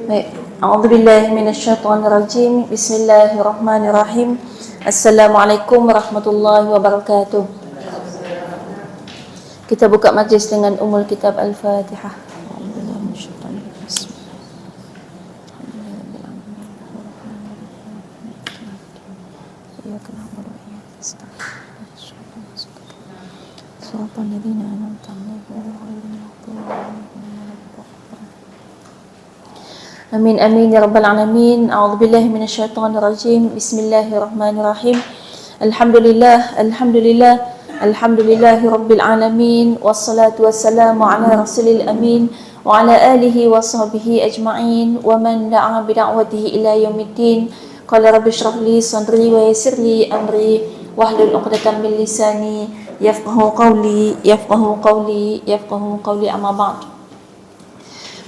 Baik. A'udzubillahi minasyaitonirrajim. Bismillahirrahmanirrahim. Assalamualaikum warahmatullahi wabarakatuh. Kita buka majlis dengan Ummul Kitab Al-Fatihah. Amin amin ya rabbal alamin. A'udzubillahi minasyaitonirrajim. Bismillahirrahmanirrahim. Alhamdulillah alhamdulillahi rabbil alamin. Wassalatu wassalamu ala rasulil amin wa ala alihi wa sahbihi ajma'in wa man da'a bi da'watihi ila yaumiddin. Qala rabbi shrah li sadri wa yassir li amri wahlul 'uqdatam min lisani yafqahu qawli amma ba'd.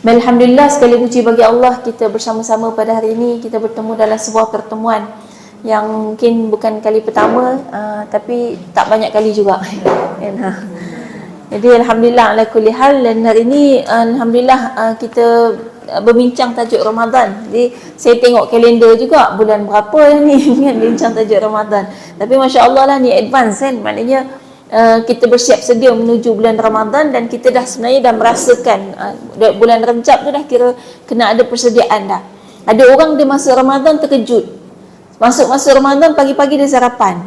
Alhamdulillah, sekali puji bagi Allah, kita bersama-sama pada hari ini. Kita bertemu dalam sebuah pertemuan yang mungkin bukan kali pertama, tapi tak banyak kali juga. Jadi Alhamdulillah ala kulli hal. Dan hari ini Alhamdulillah kita berbincang tajuk Ramadan. Jadi saya tengok kalender juga, bulan berapa ni bincang tajuk Ramadan. Tapi Masya Allah lah, ni advance kan. Maknanya kita bersiap sedia menuju bulan Ramadan, dan kita dah sebenarnya dah merasakan bulan Rejab tu dah kira kena ada persediaan dah. Ada orang dia masuk Ramadan terkejut. Masuk Ramadan pagi-pagi dia sarapan.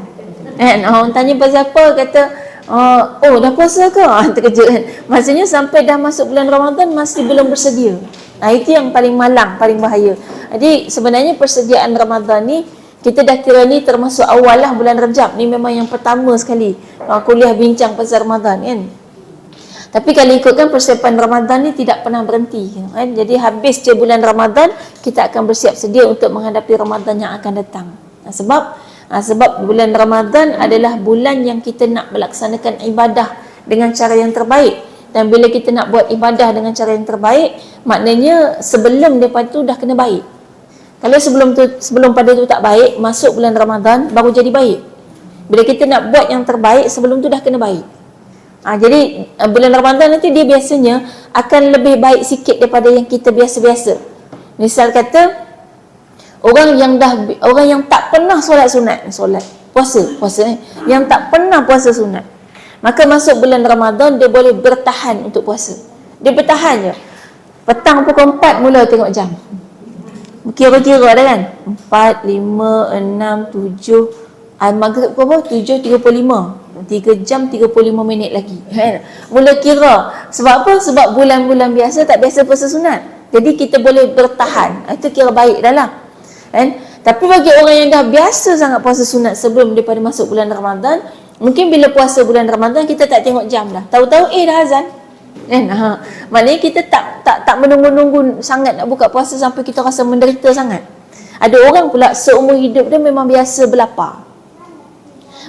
Orang tanya pasal apa, kata oh dah puasa ke? Terkejut kan. Maksudnya sampai dah masuk bulan Ramadan masih belum bersedia. Itu yang paling malang, paling bahaya. Jadi sebenarnya persediaan Ramadan ni kita dah kira ni termasuk awal lah bulan Rejab ni, memang yang pertama sekali kuliah bincang pasal Ramadan kan. Tapi kalau ikutkan persiapan Ramadan ni tidak pernah berhenti kan. Jadi habis je bulan Ramadan, kita akan bersiap sedia untuk menghadapi Ramadan yang akan datang. Sebab bulan Ramadan adalah bulan yang kita nak melaksanakan ibadah dengan cara yang terbaik. Dan bila kita nak buat ibadah dengan cara yang terbaik, maknanya sebelum daripada tu dah kena baik. Kalau sebelum pada tu tak baik, masuk bulan Ramadan baru jadi baik. Bila kita nak buat yang terbaik, sebelum tu dah kena baik. Jadi bulan Ramadan nanti dia biasanya akan lebih baik sikit daripada yang kita biasa-biasa. Misal kata orang yang tak pernah puasa yang tak pernah puasa sunat, maka masuk bulan Ramadan dia boleh bertahan untuk puasa. Dia bertahan je. Petang pukul 4 mula tengok jam. Kira-kira dah kan, 4, 5, 6, 7, maghrib berapa? 7.35, 3 jam 35 minit lagi mula kira. Sebab apa? Sebab bulan-bulan biasa tak biasa puasa sunat, jadi kita boleh bertahan. Itu kira baik dah lah kan? Tapi bagi orang yang dah biasa sangat puasa sunat sebelum daripada masuk bulan Ramadan, mungkin bila puasa bulan Ramadan kita tak tengok jam dah, tahu-tahu dah azan kan. Maknanya kita tak menunggu-nunggu sangat nak buka puasa sampai kita rasa menderita sangat. Ada orang pula seumur hidup dia memang biasa berlapar.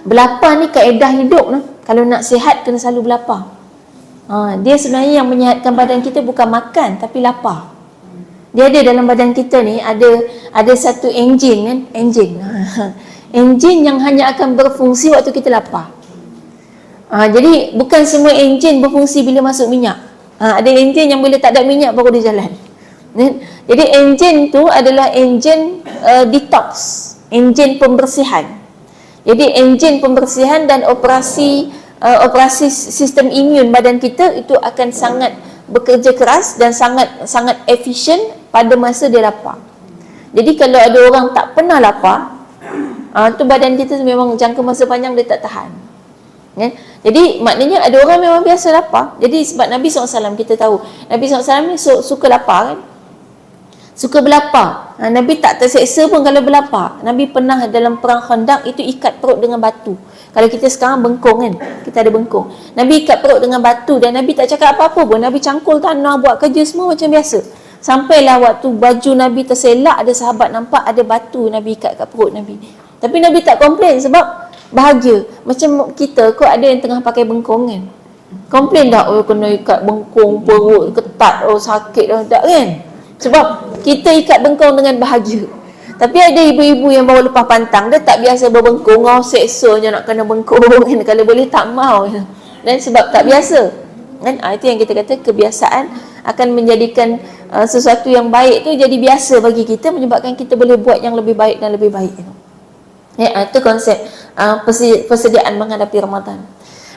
Berlapar ni kaedah hidup lah. Kalau nak sihat kena selalu berlapar. Dia sebenarnya yang menyihatkan badan kita bukan makan, tapi lapar. Dia ada dalam badan kita ni ada satu enjin kan, enjin yang hanya akan berfungsi waktu kita lapar. Jadi bukan semua enjin berfungsi bila masuk minyak. Ada enjin yang bila tak ada minyak baru dia jalan. Jadi enjin tu adalah enjin detox, enjin pembersihan. Jadi enjin pembersihan dan operasi sistem imun badan kita itu akan sangat bekerja keras dan sangat efisien pada masa dia lapar. Jadi kalau ada orang tak pernah lapar, tu badan kita memang jangka masa panjang dia tak tahan. Jadi maknanya ada orang memang biasa lapar. Jadi sebab Nabi SAW kita tahu, Nabi SAW ni suka lapar kan, suka berlapar. Nabi tak terseksa pun kalau berlapar. Nabi pernah dalam perang Khandaq itu ikat perut dengan batu. Kalau kita sekarang bengkong kan, kita ada bengkong, Nabi ikat perut dengan batu dan Nabi tak cakap apa-apa pun. Nabi cangkul tanah, buat kerja semua macam biasa. Sampailah waktu baju Nabi terselak, ada sahabat nampak ada batu Nabi ikat kat perut Nabi. Tapi Nabi tak komplain sebab bahagia. Macam kita kok ada yang tengah pakai bengkong kan, komplain dah, oh kena ikat bengkong, perut ketat, oh sakit dah, tak kan? Sebab kita ikat bengkong dengan bahagia. Tapi ada ibu-ibu yang baru lepas pantang, dia tak biasa berbengkong, seksa je nak kena bengkong kan, kalau boleh tak mau. Dan sebab tak biasa Kan? Itu yang kita kata kebiasaan akan menjadikan sesuatu yang baik tu jadi biasa bagi kita, menyebabkan kita boleh buat yang lebih baik dan lebih baik. Itu konsep persediaan menghadapi Ramadan.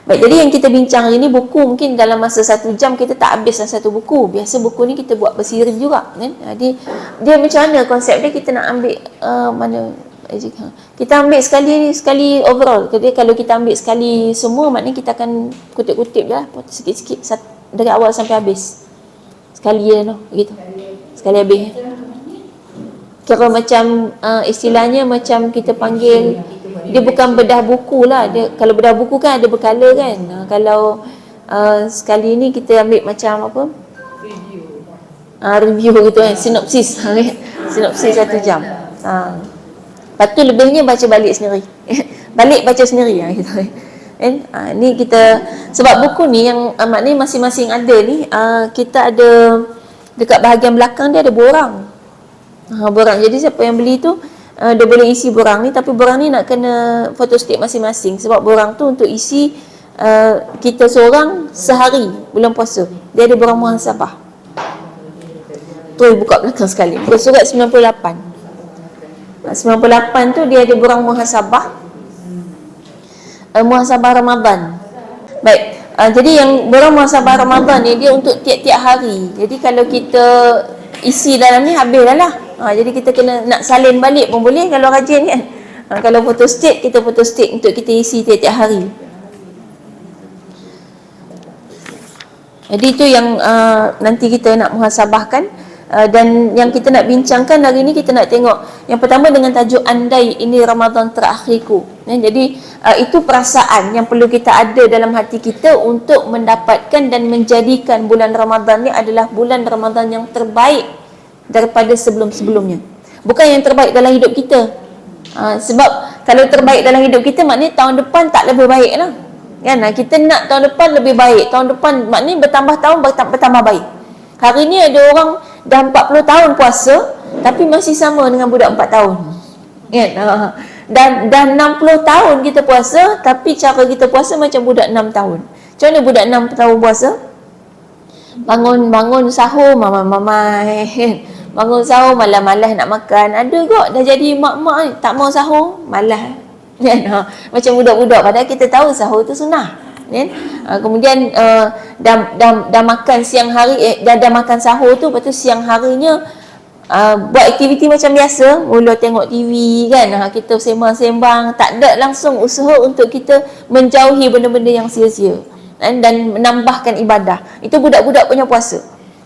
Baik, jadi yang kita bincang hari ni buku mungkin dalam masa 1 jam kita tak habis dalam satu buku. Biasa buku ni kita buat bersiri juga kan. Jadi dia macam mana konsep dia, kita nak ambil kita ambil sekali overall. Jadi kalau kita ambil sekali semua, maknanya kita akan kutip-kutip je lah, sikit-sikit dari awal sampai habis. Sekali je begitu. Sekali habis. Kira macam istilahnya macam kita panggil, dia bukan bedah buku lah. Dia, kalau bedah buku kan ada berkala kan. Kalau sekali ni kita ambil macam apa? Review gitu kan, sinopsis. Sinopsis 1 jam. Lepas tu lebihnya baca balik sendiri. Balik baca sendiri gitu. Ni kita, sebab buku ni yang maknanya masing-masing ada ni, kita ada dekat bahagian belakang dia ada borang. Borang. Jadi siapa yang beli tu dia boleh isi borang ni, tapi borang ni nak kena photostat masing-masing, sebab borang tu untuk isi kita seorang sehari bulan puasa. Dia ada borang muhasabah. Tu buka belakang sekali. Surat 98. 98 tu dia ada borang muhasabah. Muhasabah Ramadan. Baik. Jadi yang borang muhasabah Ramadan ni dia untuk tiap-tiap hari. Jadi kalau kita isi dalam ni habis dah lah. Jadi kita kena nak salin balik pun boleh kalau rajin kan. Kalau photostat, kita photostat untuk kita isi tiap-tiap hari. Jadi itu yang nanti kita nak muhasabahkan. Dan yang kita nak bincangkan hari ni, kita nak tengok yang pertama dengan tajuk andai ini Ramadan terakhirku. Jadi itu perasaan yang perlu kita ada dalam hati kita untuk mendapatkan dan menjadikan bulan Ramadan ni adalah bulan Ramadan yang terbaik daripada sebelum-sebelumnya. Bukan yang terbaik dalam hidup kita. Sebab kalau terbaik dalam hidup kita, maknanya tahun depan tak lebih baik lah kan. Kita nak tahun depan lebih baik. Tahun depan maknanya bertambah tahun bertambah baik. Hari ni ada orang dah 40 tahun puasa tapi masih sama dengan budak 4 tahun kan. Dan 60 tahun kita puasa tapi cara kita puasa macam budak 6 tahun. Macam mana budak 6 tahun puasa? Bangun sahur mama bangun sahur malas nak makan. Ada kok dah jadi mak-mak ni tak mau sahur, malas kan. Macam budak-budak, padahal kita tahu sahur tu sunnah kan. Kemudian dah makan siang hari, dah makan sahur tu, lepas tu siang harinya buat aktiviti macam biasa, mula tengok TV kan. Kita sembang-sembang, tak ada langsung usaha untuk kita menjauhi benda-benda yang sia-sia dan menambahkan ibadah. Itu budak-budak punya puasa.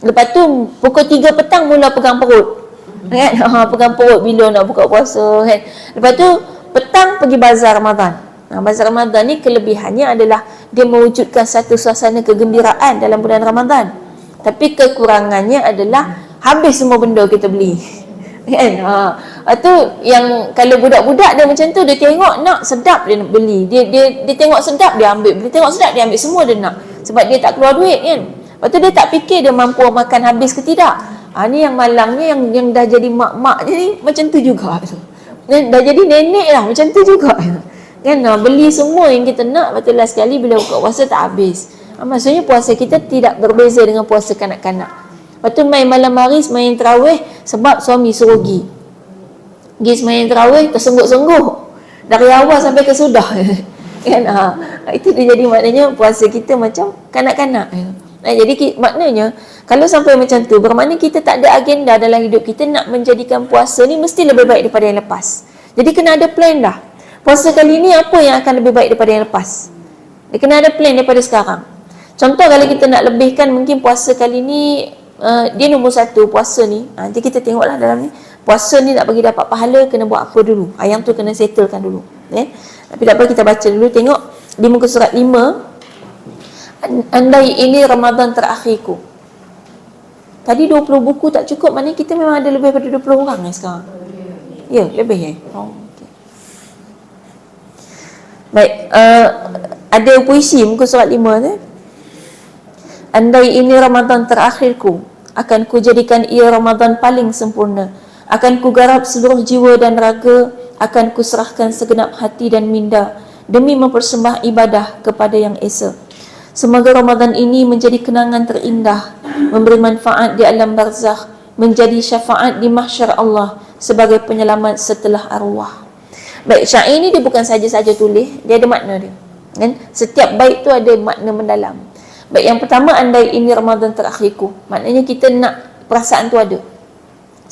Lepas tu pukul 3 petang mula pegang perut kan. Pegang perut bila nak buka puasa kan. Lepas tu petang pergi bazar Ramadan. Bazar Ramadan ni kelebihannya adalah dia mewujudkan satu suasana kegembiraan dalam bulan Ramadan. Tapi kekurangannya adalah habis semua benda kita beli kan. Itu yang kalau budak-budak dia macam tu, dia tengok nak sedap dia nak beli, dia tengok sedap dia ambil, dia tengok sedap dia ambil, semua dia nak, sebab dia tak keluar duit kan. Lepas tu dia tak fikir dia mampu makan habis ke tidak. Ni yang malangnya yang dah jadi mak-mak jadi macam tu juga tu. Dah jadi nenek lah macam tu juga kan. Beli semua yang kita nak, lepas tu last sekali bila buka puasa tak habis. Maksudnya puasa kita tidak berbeza dengan puasa kanak-kanak. Lepas tu main malam hari semain tarawih sebab suami suruh pergi semain tarawih, tersengguk-sengguk dari awal sampai ke sudah kan. Itu dia jadi maknanya puasa kita macam kanak-kanak. Jadi maknanya kalau sampai macam tu, bermakna kita tak ada agenda dalam hidup kita nak menjadikan puasa ni mesti lebih baik daripada yang lepas. Jadi kena ada plan dah. Puasa kali ni apa yang akan lebih baik daripada yang lepas? Dia kena ada plan daripada sekarang. Contoh kalau kita nak lebihkan, mungkin puasa kali ni dia nombor 1 puasa ni. Nanti kita tengoklah dalam ni. Puasa ni nak bagi dapat pahala kena buat apa dulu. Yang tu kena settlekan dulu. Tapi tak apa, kita baca dulu. Tengok di muka surat 5. Andai ini Ramadan terakhirku. Tadi 20 buku tak cukup, maknanya kita memang ada lebih daripada 20 orang sekarang. Ya, lebih okay. Baik, ada puisi muka surat 5 tu. Andai ini Ramadan terakhirku, akan ku jadikan ia Ramadan paling sempurna. Akan ku garap seluruh jiwa dan raga, akan ku serahkan segenap hati dan minda demi mempersembah ibadah kepada Yang Esa. Semoga Ramadan ini menjadi kenangan terindah, memberi manfaat di alam barzakh, menjadi syafaat di mahsyar Allah sebagai penyelamat setelah arwah. Baik, syair ni dia bukan saja-saja tulis, dia ada makna dia. Kan? Setiap bait tu ada makna mendalam. Baik, yang pertama, andai ini Ramadan terakhirku. Maknanya kita nak perasaan tu ada.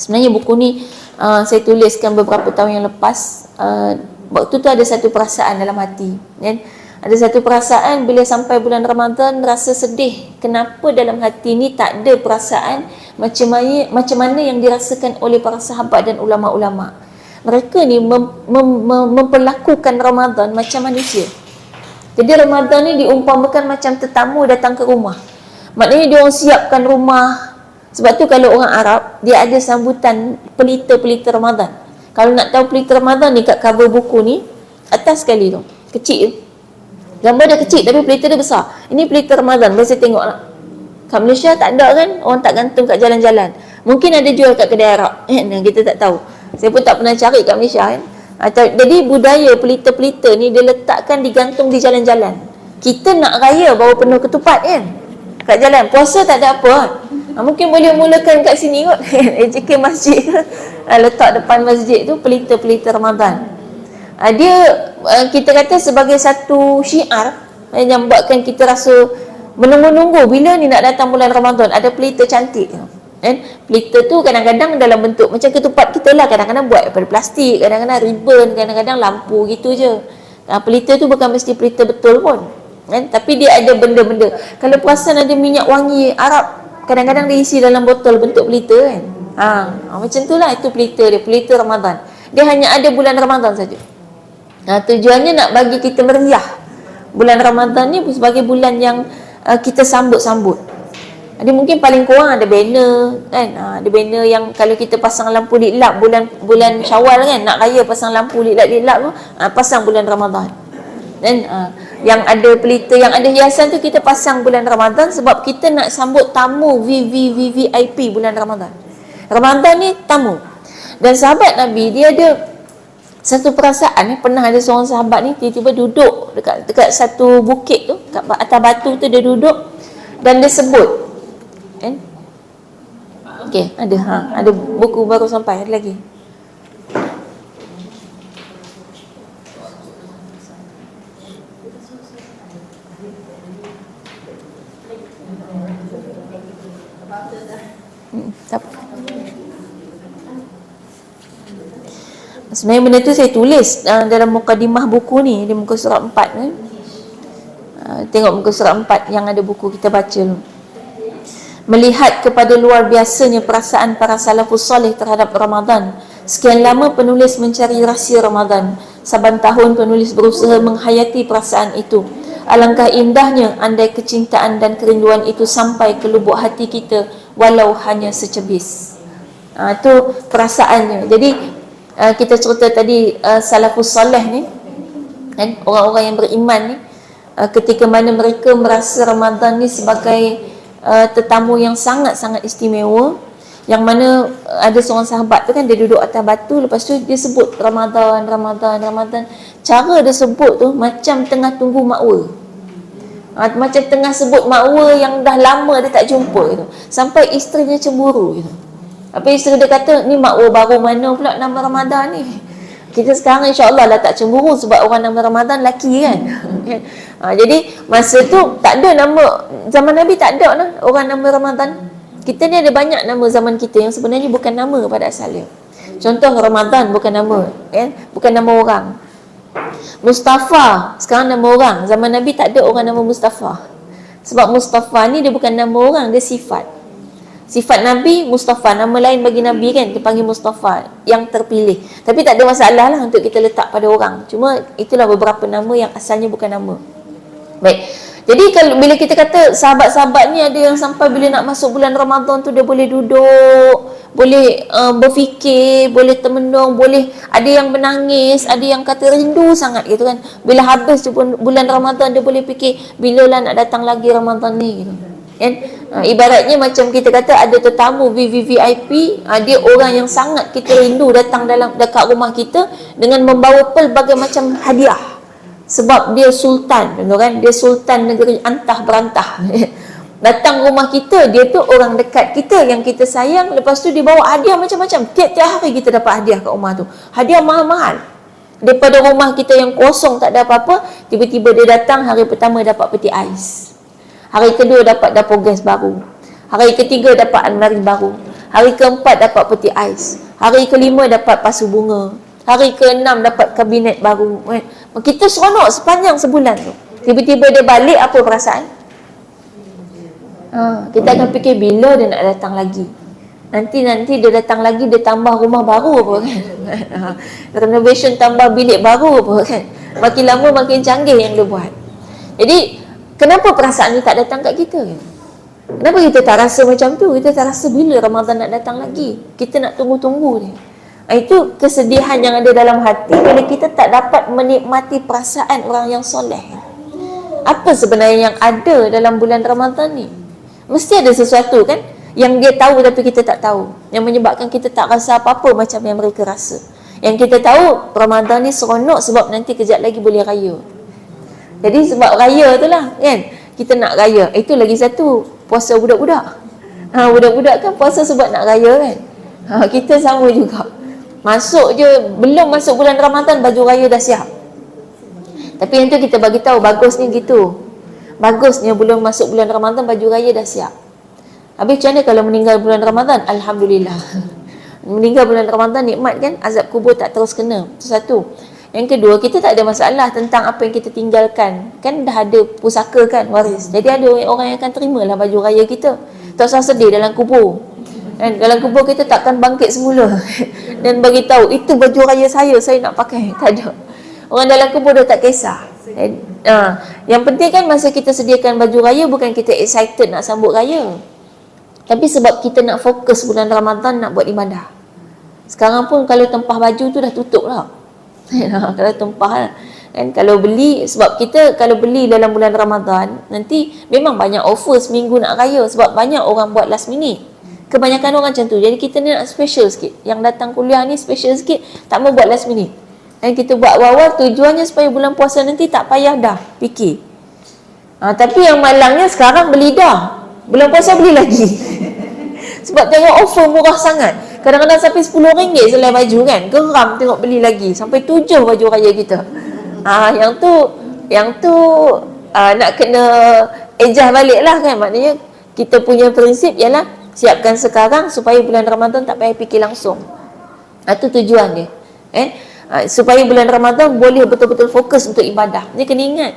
Sebenarnya buku ni saya tuliskan beberapa tahun yang lepas. Waktu tu ada satu perasaan dalam hati, kan? Ada satu perasaan bila sampai bulan Ramadan, rasa sedih. Kenapa dalam hati ni tak ada perasaan macam mana yang dirasakan oleh para sahabat dan ulama-ulama. Mereka ni memperlakukan Ramadan macam manusia. Jadi Ramadan ni diumpamakan macam tetamu datang ke rumah. Maknanya dia orang siapkan rumah. Sebab tu kalau orang Arab, dia ada sambutan pelita-pelita Ramadan. Kalau nak tahu pelita Ramadan ni, kat cover buku ni, atas sekali tu, kecil tu. Gambar dia kecil tapi pelita dia besar. Ini pelita Ramadan, biasa tengok lah. Kat Malaysia tak ada kan, orang tak gantung kat jalan-jalan. Mungkin ada jual kat kedai Arab, kita tak tahu. Saya pun tak pernah cari kat Malaysia kan. Jadi budaya pelita-pelita ni dia letakkan digantung di jalan-jalan. Kita nak raya bawa penuh ketupat kan, kat jalan. Puasa tak ada apa. Mungkin boleh mulakan kat sini kot. AJK masjid letak depan masjid tu pelita-pelita Ramadan. Dia kita kata sebagai satu syiar yang buatkan kita rasa menunggu-nunggu bila ni nak datang bulan Ramadan. Ada pelita cantik kan. Pelita tu kadang-kadang dalam bentuk macam ketupat kita lah. Kadang-kadang buat daripada plastik, kadang-kadang ribbon, kadang-kadang lampu gitu je. Pelita tu bukan mesti pelita betul pun kan? Tapi dia ada benda-benda. Kalau perasan ada minyak wangi Arab, kadang-kadang dia isi dalam botol bentuk pelita kan. Macam tu lah, itu pelita dia, pelita Ramadan. Dia hanya ada bulan Ramadan saja. Tujuannya nak bagi kita meriah. Bulan Ramadan ni sebagai bulan yang kita sambut-sambut. Dia mungkin paling kurang ada banner kan. Ada banner yang kalau kita pasang lampu liklap bulan Syawal kan, nak raya pasang lampu liklap-liklap tu, pasang bulan Ramadan. Dan yang ada pelita, yang ada hiasan tu kita pasang bulan Ramadan sebab kita nak sambut tamu VVIP bulan Ramadan. Ramadan ni tamu. Dan sahabat Nabi dia ada satu perasaan, pernah ada seorang sahabat ni tiba-tiba duduk dekat satu bukit tu, kat atas batu tu dia duduk dan dia sebut kan. Okey, ada buku baru sampai, ada lagi. Sebenarnya benda tu saya tulis dalam mukadimah buku ni, di muka surat 4 kan. Tengok muka surat 4 yang ada buku kita baca tu. Melihat kepada luar biasanya perasaan para salafus salih terhadap Ramadan. Sekian lama penulis mencari rahsia Ramadan. Saban tahun penulis berusaha menghayati perasaan itu. Alangkah indahnya andai kecintaan dan kerinduan itu sampai ke lubuk hati kita walau hanya secebis. Itu perasaannya. Jadi kita cerita tadi salafus salih ni kan, orang-orang yang beriman ni, ketika mana mereka merasa Ramadan ni sebagai tetamu yang sangat-sangat istimewa, yang mana ada seorang sahabat tu kan, dia duduk atas batu, lepas tu dia sebut Ramadan. Cara dia sebut tu macam tengah tunggu makwa, macam tengah sebut makwa yang dah lama dia tak jumpa gitu. Sampai isterinya cemburu gitu. Apa isteri dia kata, ni makwa baru mana pula nama Ramadan ni. Kita sekarang insya-Allah lah tak cemburu sebab orang nama Ramadan lelaki kan. Jadi masa tu tak ada nama, zaman Nabi tak ada lah orang nama Ramadan. Kita ni ada banyak nama zaman kita yang sebenarnya bukan nama pada asalnya. Contoh Ramadan bukan nama kan, bukan nama orang. Mustafa sekarang nama orang. Zaman Nabi tak ada orang nama Mustafa. Sebab Mustafa ni dia bukan nama orang, dia sifat. Sifat Nabi Mustafa, nama lain bagi Nabi kan, dipanggil Mustafa, yang terpilih. Tapi tak ada masalah lah untuk kita letak pada orang. Cuma itulah beberapa nama yang asalnya bukan nama. Baik. Jadi kalau bila kita kata sahabat-sahabat ni ada yang sampai bila nak masuk bulan Ramadan tu dia boleh duduk, boleh berfikir, boleh termenung, boleh ada yang menangis, ada yang kata rindu sangat gitu kan. Bila habis bulan Ramadan dia boleh fikir bilalah nak datang lagi Ramadan ni gitu. Kan? Ibaratnya macam kita kata ada tetamu VVIP, dia orang yang sangat kita rindu datang dekat rumah kita dengan membawa pelbagai macam hadiah. Sebab dia sultan, kan? Dia sultan negeri antah berantah. Datang rumah kita, dia tu orang dekat kita yang kita sayang. Lepas tu dia bawa hadiah macam-macam. Tiap-tiap hari kita dapat hadiah kat rumah tu. Hadiah mahal-mahal. Daripada rumah kita yang kosong tak ada apa-apa, tiba-tiba dia datang hari pertama dapat peti ais. Hari kedua dapat dapur gas baru. Hari ketiga dapat almari baru. Hari keempat dapat peti ais. Hari kelima dapat pasu bunga. Hari keenam dapat kabinet baru. Kita seronok sepanjang sebulan tu. Tiba-tiba dia balik, apa perasaan? Kita akan fikir bila dia nak datang lagi. Nanti dia datang lagi, dia tambah rumah baru apa kan. Renovation tambah bilik baru apa kan. Makin lama makin canggih yang dia buat. Jadi kenapa perasaan ni tak datang kat kita kan? Kenapa kita tak rasa macam tu? Kita tak rasa bila Ramadan nak datang lagi. Kita nak tunggu-tunggu dia. Itu kesedihan yang ada dalam hati bila kita tak dapat menikmati perasaan orang yang soleh. Apa sebenarnya yang ada dalam bulan Ramadan ni? Mesti ada sesuatu kan yang dia tahu tapi kita tak tahu, yang menyebabkan kita tak rasa apa-apa macam yang mereka rasa. Yang kita tahu Ramadan ni seronok sebab nanti kejap lagi boleh raya. Jadi sebab raya tu lah kan, kita nak raya. Itu lagi satu, puasa budak-budak. Budak-budak kan puasa sebab nak raya kan. Kita sama juga. Masuk je, belum masuk bulan Ramadan baju raya dah siap. Tapi yang tu kita bagi tahu bagusnya gitu. Bagusnya belum masuk bulan Ramadan baju raya dah siap. Habis macam mana kalau meninggal bulan Ramadan? Alhamdulillah. Meninggal bulan Ramadan nikmat kan, azab kubur tak terus kena. Itu satu. Yang kedua, kita tak ada masalah tentang apa yang kita tinggalkan. Kan dah ada pusaka kan, waris. Jadi ada orang yang akan terimalah baju raya kita. Tak usah sedih dalam kubur. Dan dalam kubur kita takkan bangkit semula dan bagi tahu itu baju raya saya nak pakai. Tak ada. Orang dalam kubur dah tak kisah. Yang penting kan masa kita sediakan baju raya bukan kita excited nak sambut raya, tapi sebab kita nak fokus bulan Ramadan nak buat ibadah. Sekarang pun kalau tempah baju tu dah tutup lah. Kalau tempah kan, kalau beli, sebab kita kalau beli dalam bulan Ramadan nanti memang banyak offer seminggu nak raya sebab banyak orang buat last minute. Kebanyakan orang macam tu. Jadi kita ni nak special sikit. Yang datang kuliah ni special sikit, tak mau buat last minute. Dan kita buat awal-awal tujuannya supaya bulan puasa nanti tak payah dah fikir. Tapi yang malangnya sekarang beli dah, bulan puasa beli lagi. Sebab tengok offer murah sangat. Kadang-kadang sampai RM10 selai baju kan. Geram tengok beli lagi. Sampai 7 baju raya kita. Yang tu nak kena ejah balik lah kan. Maknanya kita punya prinsip ialah siapkan sekarang supaya bulan Ramadan tak payah fikir langsung. Itu tujuan dia. Supaya bulan Ramadan boleh betul-betul fokus untuk ibadah. Ni kena ingat,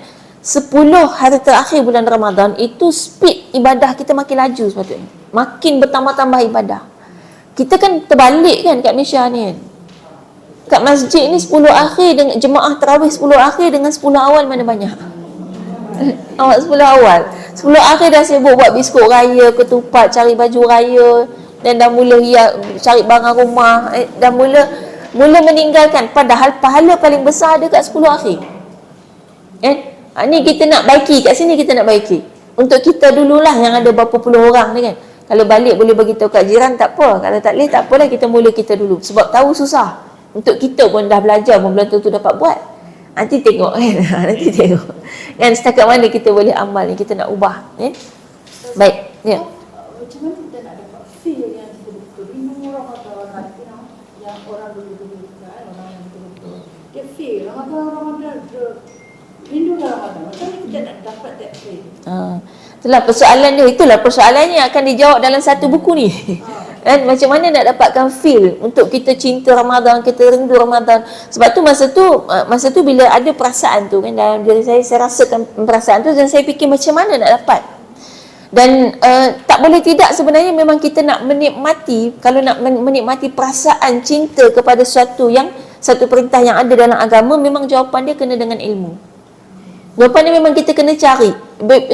10 hari terakhir bulan Ramadan itu speed ibadah kita makin laju sepatutnya. Makin bertambah-tambah ibadah. Kita kan terbalik kan kat Malaysia ni kan. Kat masjid ni 10 akhir dengan jemaah tarawih 10 akhir dengan 10 awal mana banyak? 10 awal. 10 akhir dah sibuk buat biskut raya, ketupat, cari baju raya, dan dah mula cari barang rumah, dah mula meninggalkan, padahal pahala paling besar ada kat 10 akhir. Ni kita nak baiki, kat sini kita nak baiki. Untuk kita dululah yang ada berapa puluh orang ni kan. Kalau balik boleh bagi tahu kat jiran tak apa, kalau tak boleh tak apalah, kita mula kita dulu. Sebab tahu susah. Untuk kita pun dah belajar pun belum tentu dapat buat. Nanti tengok kan. Nanti tengok. Kan setakat mana kita boleh amal ni, kita nak ubah. Baik. Ya. Macam mana kita nak dapat feel yang betul-betul rindu Ramadan yang orang dulu-dulu kan, orang yang betul-betul dia feel Ramadan rindu Ramadan. Macam mana kita nak dapat that feel? Itulah persoalan dia. Itulah persoalannya akan dijawab dalam satu buku ni. Kan macam mana nak dapatkan feel untuk kita cinta Ramadan, kita rindu Ramadan. Sebab tu masa tu bila ada perasaan tu kan dalam diri saya rasakan perasaan tu dan saya fikir macam mana nak dapat. Dan tak boleh tidak sebenarnya memang kita nak menikmati, kalau nak menikmati perasaan cinta kepada satu perintah yang ada dalam agama, memang jawapan dia kena dengan ilmu. Jawapan dia memang kita kena cari.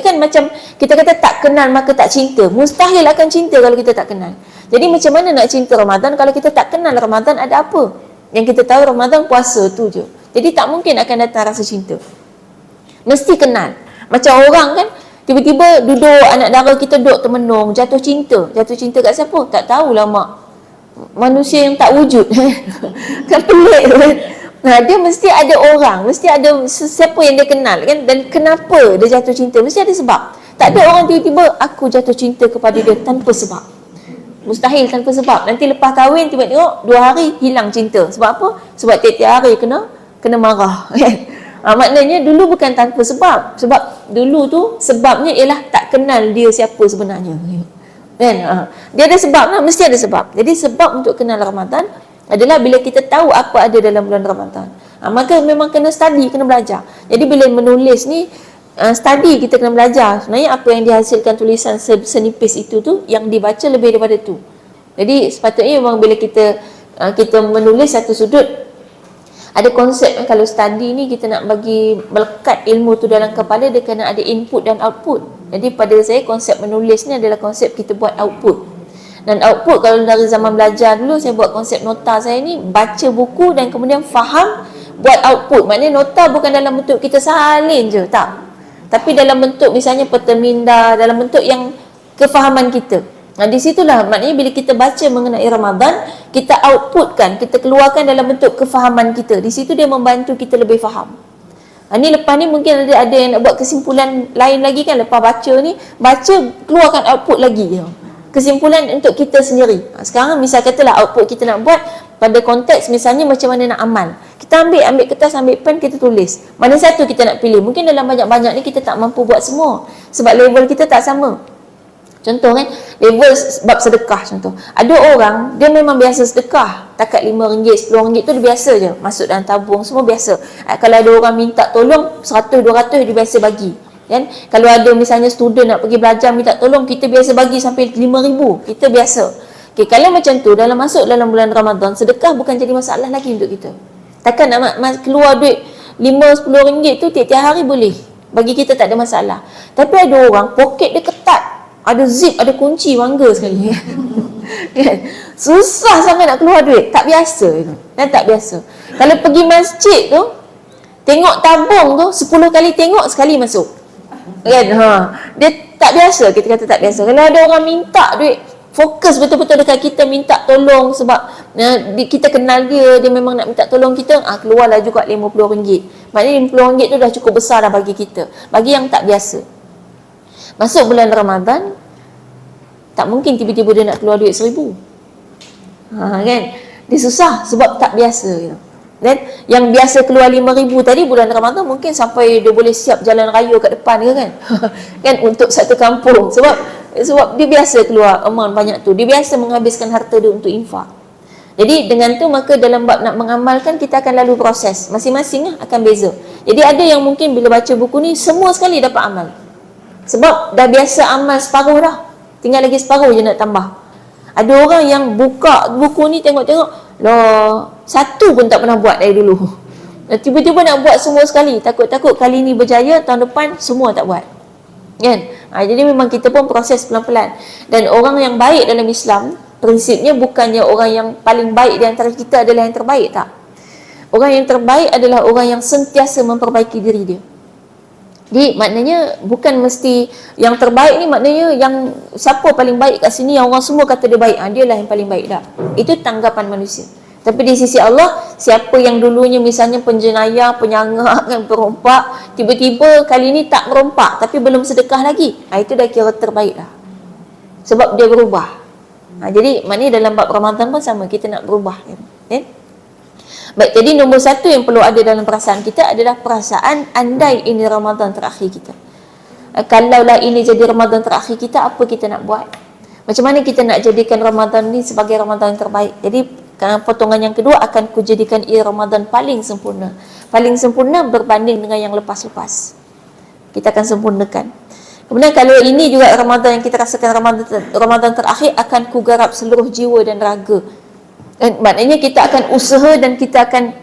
Kan macam kita kata tak kenal maka tak cinta. Mustahil akan cinta kalau kita tak kenal. Jadi macam mana nak cinta Ramadan kalau kita tak kenal Ramadan ada apa? Yang kita tahu Ramadan puasa tu je. Jadi tak mungkin akan datang rasa cinta. Mesti kenal. Macam orang kan tiba-tiba duduk, anak dara kita duduk termenung, jatuh cinta. Jatuh cinta kat siapa? Tak tahulah mak. Manusia yang tak wujud. Kan pelik kan? Nah, dia mesti ada orang, mesti ada siapa yang dia kenal kan, dan kenapa dia jatuh cinta, mesti ada sebab. Tak ada orang tiba-tiba aku jatuh cinta kepada dia tanpa sebab. Mustahil tanpa sebab. Nanti lepas kahwin tiba-tiba 2 hari hilang cinta. Sebab apa? Sebab tiap-tiap hari kena marah kan. Maknanya dulu bukan tanpa sebab. Sebab dulu tu sebabnya ialah tak kenal dia siapa sebenarnya. Kan? Dia ada sebab lah, mesti ada sebab. Jadi sebab untuk kenal Ramadan adalah bila kita tahu apa ada dalam bulan Ramadan. Maka memang kena study, kena belajar. Jadi bila menulis ni, study kita kena belajar. Sebenarnya apa yang dihasilkan tulisan senipis itu tu, yang dibaca lebih daripada tu. Jadi sepatutnya memang bila kita menulis satu sudut, ada konsep kalau study ni kita nak bagi melekat ilmu tu dalam kepala, dia kena ada input dan output. Jadi pada saya konsep menulis ni adalah konsep kita buat output. Dan output kalau dari zaman belajar dulu, saya buat konsep nota saya ni, baca buku dan kemudian faham, buat output. Maknanya nota bukan dalam bentuk kita salin je, tak. Tapi dalam bentuk misalnya peterminda, dalam bentuk yang kefahaman kita. Nah, di situlah maknanya bila kita baca mengenai Ramadan, kita outputkan, kita keluarkan dalam bentuk kefahaman kita. Di situ dia membantu kita lebih faham. Ni lepas ni mungkin ada yang nak buat kesimpulan lain lagi kan, lepas baca ni, baca keluarkan output lagi. Kesimpulan untuk kita sendiri. Sekarang misal katalah output kita nak buat pada konteks misalnya macam mana nak amal. Kita ambil kertas, ambil pen, kita tulis. Mana satu kita nak pilih? Mungkin dalam banyak-banyak ni kita tak mampu buat semua. Sebab level kita tak sama. Contoh kan, level bab sedekah contoh. Ada orang, dia memang biasa sedekah. Takat RM5, RM10 tu dia biasa je. Masuk dalam tabung, semua biasa. Kalau ada orang minta tolong, 100, 200 dia biasa bagi. Kan? Kalau ada misalnya student nak pergi belajar minta tolong, kita biasa bagi sampai RM5,000. Kita biasa. Okay, kalau macam tu, masuk dalam bulan Ramadan, sedekah bukan jadi masalah lagi untuk kita. Takkan nak keluar duit RM5-10 tu tiap-tiap hari boleh. Bagi kita tak ada masalah. Tapi ada orang, poket dia ketat. Ada zip, ada kunci, bangga sekali. Kan? Susah sangat nak keluar duit. Tak biasa itu. Dan tak biasa. Kalau pergi masjid tu, tengok tabung tu, 10 kali tengok, sekali masuk. Kan? Dia tak biasa, kita kata tak biasa. Kalau ada orang minta duit, fokus betul-betul dekat kita, minta tolong sebab kita kenal dia memang nak minta tolong kita, keluarlah juga RM50. Maknanya RM50 tu dah cukup besar dah bagi kita. Bagi yang tak biasa. Masuk bulan Ramadan, tak mungkin tiba-tiba dia nak keluar duit RM1,000. Kan? Dia susah sebab tak biasa gitu. Dan yang biasa keluar RM5,000 tadi bulan Ramadan mungkin sampai dia boleh siap jalan raya kat depan ke kan? Kan untuk satu kampung. Sebab dia biasa keluar amount banyak tu. Dia biasa menghabiskan harta dia untuk infak. Jadi dengan tu maka dalam bab nak mengamalkan kita akan lalu proses. Masing-masing akan beza. Jadi ada yang mungkin bila baca buku ni semua sekali dapat amal. Sebab dah biasa amal separuh dah. Tinggal lagi separuh je nak tambah. Ada orang yang buka buku ni tengok-tengok, lah, satu pun tak pernah buat dari dulu. Tiba-tiba nak buat semua sekali. Takut-takut kali ni berjaya, tahun depan semua tak buat. Kan? Jadi memang kita pun proses pelan-pelan. Dan orang yang baik dalam Islam, prinsipnya bukannya orang yang paling baik di antara kita adalah yang terbaik, tak. Orang yang terbaik adalah orang yang sentiasa memperbaiki diri dia. Jadi maknanya bukan mesti yang terbaik ni, maknanya yang siapa paling baik kat sini, yang orang semua kata dia baik, dia lah yang paling baik dah. Itu tanggapan manusia. Tapi di sisi Allah, siapa yang dulunya misalnya penjenayah, penyangak, kan, perompak, tiba-tiba kali ni tak merompak tapi belum sedekah lagi, itu dah kira terbaik dah. Sebab dia berubah. Jadi maknanya dalam bab Ramadan pun sama, kita nak berubah. Baik, jadi nombor satu yang perlu ada dalam perasaan kita adalah perasaan andai ini Ramadan terakhir kita. Kalaulah ini jadi Ramadan terakhir kita, apa kita nak buat? Macam mana kita nak jadikan Ramadan ni sebagai Ramadan terbaik? Jadi potongan yang kedua, akan kujadikan ia Ramadan paling sempurna. Paling sempurna berbanding dengan yang lepas-lepas. Kita akan sempurnakan. Kemudian kalau ini juga Ramadan yang kita rasakan Ramadan terakhir, akan kugarap seluruh jiwa dan raga. Maknanya kita akan usaha dan kita akan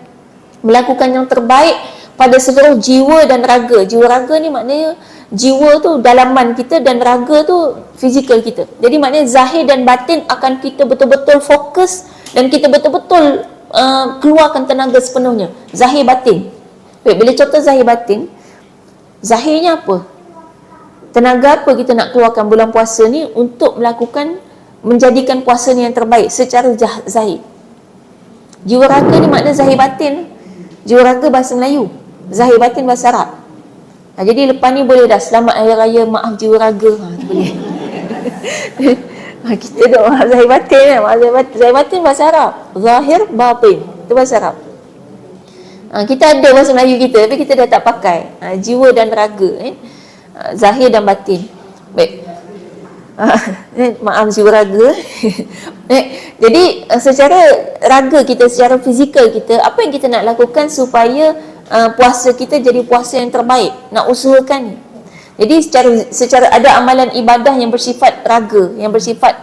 melakukan yang terbaik pada seluruh jiwa dan raga. Jiwa raga ni maknanya jiwa tu dalaman kita dan raga tu fizikal kita. Jadi maknanya zahir dan batin akan kita betul-betul fokus dan kita betul-betul keluarkan tenaga sepenuhnya. Zahir batin. Baik, bila contoh zahir batin, zahirnya apa? Tenaga apa kita nak keluarkan bulan puasa ni untuk menjadikan puasa ni yang terbaik secara zahir. Jiwa raga ni makna zahir batin. Jiwa raga bahasa Melayu, zahir batin bahasa Arab. Jadi lepas ni boleh dah selamat hari raya, maaf jiwa raga. Tu boleh. Kita duk maaf zahir batin kan. Maaf zahir batin bahasa Arab. Zahir batin. Itu bahasa Arab. Kita ada bahasa Melayu kita tapi kita dah tak pakai. Jiwa dan raga. Zahir dan batin. Baik. Maaf jiwa raga. Jadi secara raga kita, secara fizikal kita, apa yang kita nak lakukan supaya puasa kita jadi puasa yang terbaik, nak usahakan ni. Jadi secara ada amalan ibadah yang bersifat raga, yang bersifat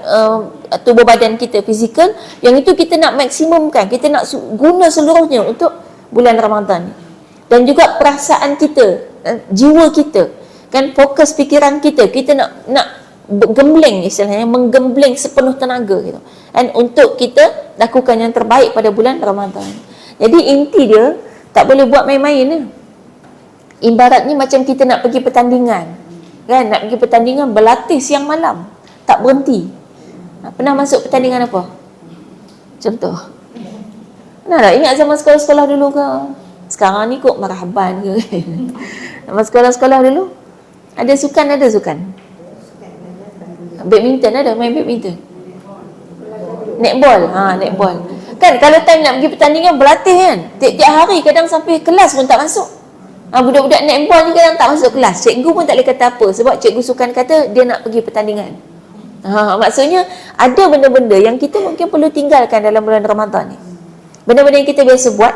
tubuh badan kita, fizikal, yang itu kita nak maksimumkan, kita nak guna seluruhnya untuk bulan Ramadan ni. Dan juga perasaan kita, jiwa kita, kan, fokus fikiran kita nak gembleng, istilahnya menggembleng sepenuh tenaga gitu. Dan untuk kita lakukan yang terbaik pada bulan Ramadan. Jadi inti dia tak boleh buat main-main ni. Ibaratnya macam kita nak pergi pertandingan. Kan, nak pergi pertandingan berlatih siang malam, tak berhenti. Pernah masuk pertandingan apa? Contoh. Pernah tak ingat zaman sekolah-sekolah dulu ke? Sekarang ni kot marhaban ke? Zaman sekolah-sekolah dulu ada sukan, badminton ada, main badminton. Netball, netball. Kan kalau time nak pergi pertandingan berlatih kan, tiap hari kadang sampai kelas pun tak masuk. Budak-budak netball ni kadang tak masuk kelas. Cikgu pun tak boleh kata apa sebab cikgu sukan kata dia nak pergi pertandingan. Maksudnya ada benda-benda yang kita mungkin perlu tinggalkan dalam bulan Ramadan ni. Benda-benda yang kita biasa buat,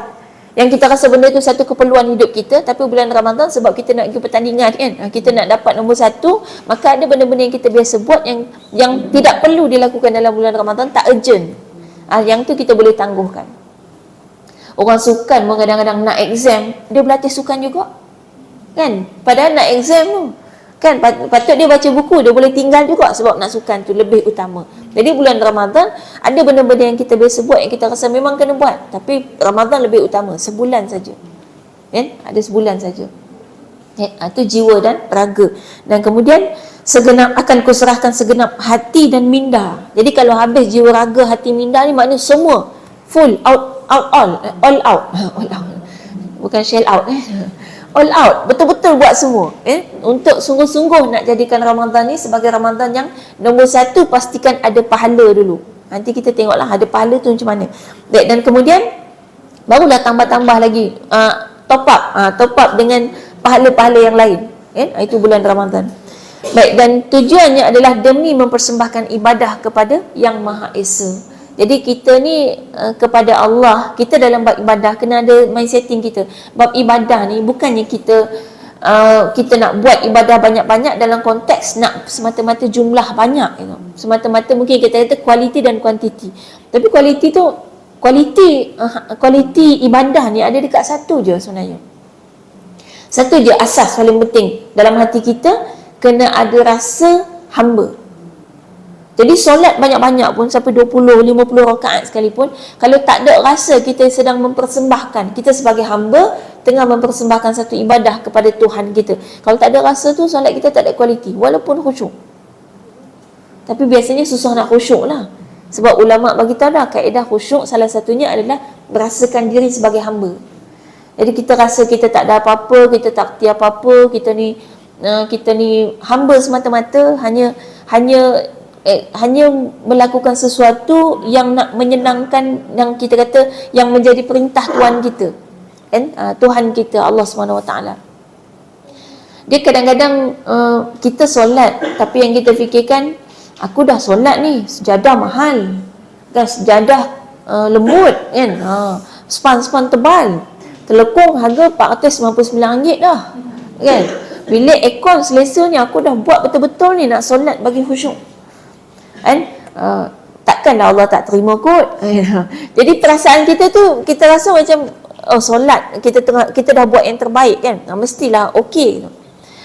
yang kita rasa benda tu satu keperluan hidup kita, tapi bulan Ramadan sebab kita nak pergi pertandingan kan, kita nak dapat nombor 1, maka ada benda-benda yang kita biasa buat yang tidak perlu dilakukan dalam bulan Ramadan, tak urgent. Yang tu kita boleh tangguhkan. Orang sukan pun kadang-kadang nak exam, dia berlatih sukan juga. Kan? Padahal nak exam tu, kan, patut dia baca buku, dia boleh tinggal juga sebab nak sukan tu lebih utama. Jadi bulan Ramadan ada benda-benda yang kita biasa buat yang kita rasa memang kena buat, tapi Ramadan lebih utama, sebulan saja. Kan? Ada sebulan saja. Itu jiwa dan raga. Dan kemudian segenap akan kuserahkan segenap hati dan minda. Jadi kalau habis jiwa raga, hati, minda ni maknanya semua full all out. Bukan shell out all out, betul-betul buat semua untuk sungguh-sungguh nak jadikan Ramadan ni sebagai Ramadan yang nombor 1, pastikan ada pahala dulu. Nanti kita tengoklah ada pahala tu macam mana. Dan kemudian barulah tambah-tambah lagi, top up dengan pahala-pahala yang lain. Itu bulan Ramadan. Baik, dan tujuannya adalah demi mempersembahkan ibadah kepada Yang Maha Esa. Jadi kita ni kepada Allah, kita dalam bab ibadah kena ada mindsetting kita. Bab ibadah ni bukannya kita nak buat ibadah banyak-banyak dalam konteks nak semata-mata jumlah banyak gitu. Semata-mata mungkin kita kata kualiti dan kuantiti. Tapi kualiti ibadah ni ada dekat satu je sebenarnya. Satu je asas paling penting dalam hati kita, kena ada rasa hamba. Jadi solat banyak-banyak pun sampai 20, 50 rakaat sekalipun, kalau tak ada rasa kita sedang mempersembahkan, kita sebagai hamba tengah mempersembahkan satu ibadah kepada Tuhan kita. Kalau tak ada rasa tu, solat kita tak ada kualiti walaupun khusyuk. Tapi biasanya susah nak khusyuk lah. Sebab ulama' bagi tahu dah kaedah khusyuk salah satunya adalah merasakan diri sebagai hamba. Jadi kita rasa kita tak ada apa-apa, kita tak kerti apa-apa, kita ni hamba semata-mata, hanya melakukan sesuatu yang nak menyenangkan, yang kita kata yang menjadi perintah Tuhan kita, kan? Tuhan kita Allah SWT. Dia kadang-kadang kita solat, tapi yang kita fikirkan, aku dah solat ni, sejadah mahal kan, sejadah lembut kan, span tebal, telekung harga RM499 dah kan, bilik aircon selesa ni aku dah buat betul-betul ni nak solat bagi khusyuk kan. Takkanlah Allah tak terima kot. Jadi perasaan kita tu, kita rasa macam solat kita dah buat yang terbaik kan, mestilah okey.